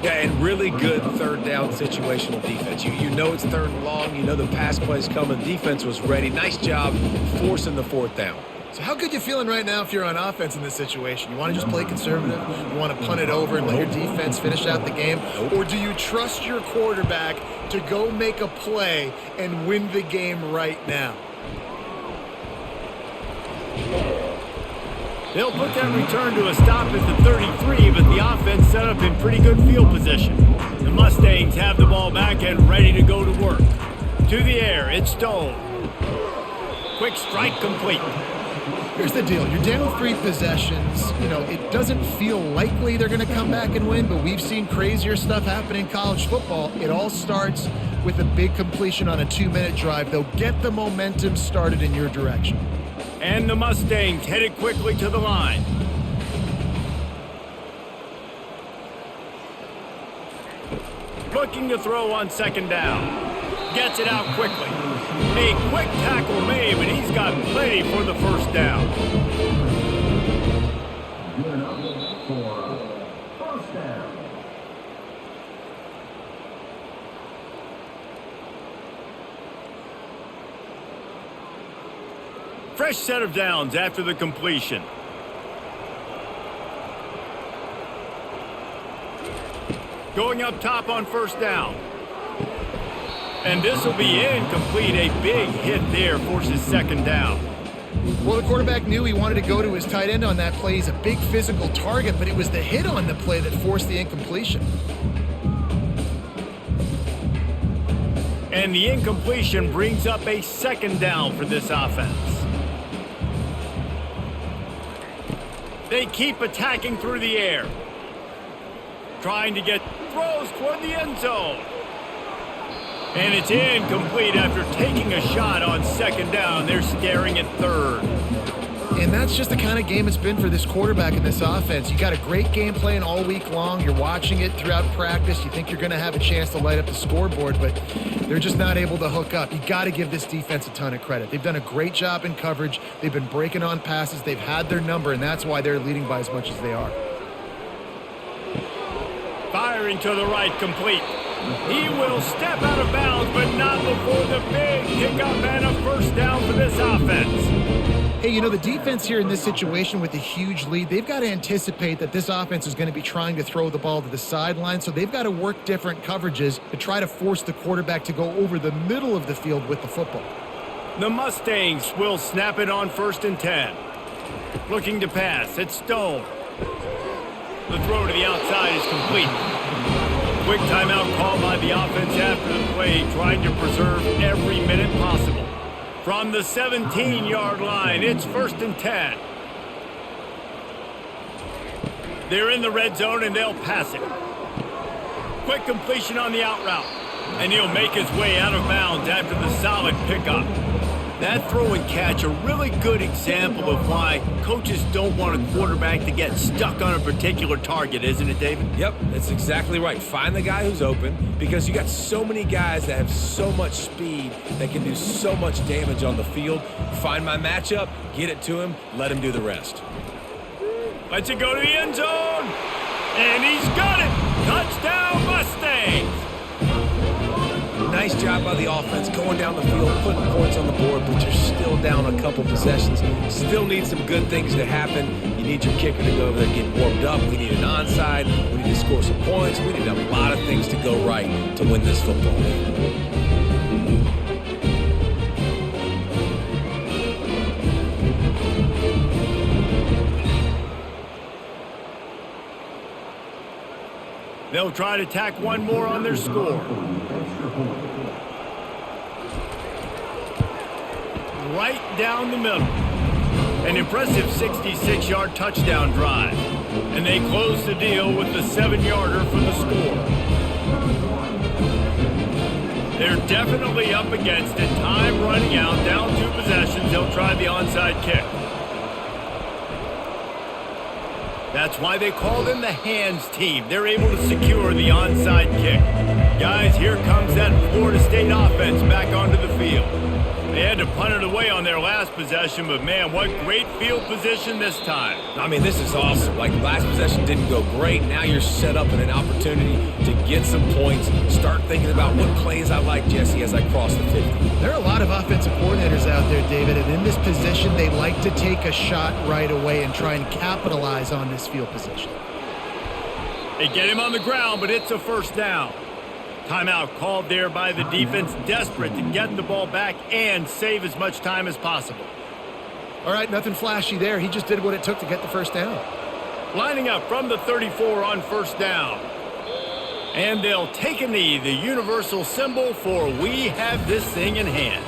S3: Yeah, and really good 3rd down situational defense. You know it's 3rd and long. You know the pass play's coming. Defense was ready. Nice job forcing the 4th down.
S2: So how good you feeling right now if you're on offense in this situation? You want to just play conservative? You want to punt it over and let your defense finish out the game? Or do you trust your quarterback to go make a play and win the game right now?
S1: They'll put that return to a stop at the 33, but the offense set up in pretty good field position. The Mustangs have the ball back and ready to go to work. To the air, it's Stone. Quick strike complete.
S2: Here's the deal. You're down 3 possessions. You know, it doesn't feel likely they're going to come back and win, but we've seen crazier stuff happen in college football. It all starts with a big completion on a 2-minute drive. They'll get the momentum started in your direction.
S1: And the Mustangs headed quickly to the line. Looking to throw on 2nd down. Gets it out quickly. A quick tackle made, but he's got plenty for the 1st down.
S4: Good enough for 1st down.
S1: Fresh set of downs after the completion. Going up top on 1st down. And this will be incomplete. A big hit there forces 2nd down.
S2: Well, the quarterback knew he wanted to go to his tight end on that play. He's a big physical target, but it was the hit on the play that forced the incompletion.
S1: And the incompletion brings up a 2nd down for this offense. They keep attacking through the air. Trying to get throws toward the end zone. And it's incomplete after taking a shot on 2nd down. They're staring at 3rd.
S2: And that's just the kind of game it's been for this quarterback in this offense. You got a great game plan all week long. You're watching it throughout practice. You think you're going to have a chance to light up the scoreboard, but they're just not able to hook up. You got to give this defense a ton of credit. They've done a great job in coverage. They've been breaking on passes. They've had their number, and that's why they're leading by as much as they are.
S1: Firing to the right, complete. He will step out of bounds, but not before the big pickup and a 1st down for this offense.
S2: Hey, you know, the defense here in this situation with a huge lead, they've got to anticipate that this offense is going to be trying to throw the ball to the sideline, so they've got to work different coverages to try to force the quarterback to go over the middle of the field with the football.
S1: The Mustangs will snap it on 1st and 10. Looking to pass, it's Stone. The throw to the outside is complete. Quick timeout called by the offense after the play, trying to preserve every minute possible. From the 17-yard line, it's 1st and 10. They're in the red zone, and they'll pass it. Quick completion on the out route, and he'll make his way out of bounds after the solid pickup. That throw and catch, a really good example of why coaches don't want a quarterback to get stuck on a particular target, isn't it, David?
S3: Yep, that's exactly right. Find the guy who's open, because you got so many guys that have so much speed that can do so much damage on the field. Find my matchup, get it to him, let him do the rest.
S1: Lets it go to the end zone, and he's got it! Touchdown, Mustangs!
S3: Nice job by the offense going down the field, putting points on the board, but you're still down a couple possessions. Still need some good things to happen. You need your kicker to go over there, get warmed up. We need an onside. We need to score some points. We need a lot of things to go right to win this football game.
S1: They'll try to tack one more on their score. Right down the middle. An impressive 66-yard touchdown drive. And they close the deal with the 7-yarder for the score. They're definitely up against it. Time running out. Down 2 possessions. They'll try the onside kick. That's why they call them the hands team. They're able to secure the onside kick. Guys, here comes that Florida State offense back onto the field. They had to punt it away on their last possession, but man, what great field position this time.
S3: I mean, this is awesome. Like, last possession didn't go great. Now you're set up in an opportunity to get some points. Start thinking about what plays I like, Jesse, as I cross the 50.
S2: There are a lot of offensive coordinators out there, David, and in this position, they like to take a shot right away and try and capitalize on this field position.
S1: They get him on the ground, but it's a first down. Timeout called there by the defense, desperate to get the ball back and save as much time as possible.
S2: All right, nothing flashy there. He just did what it took to get the first down.
S1: Lining up from the 34 on first down. And they'll take a knee, the universal symbol for we have this thing in hand.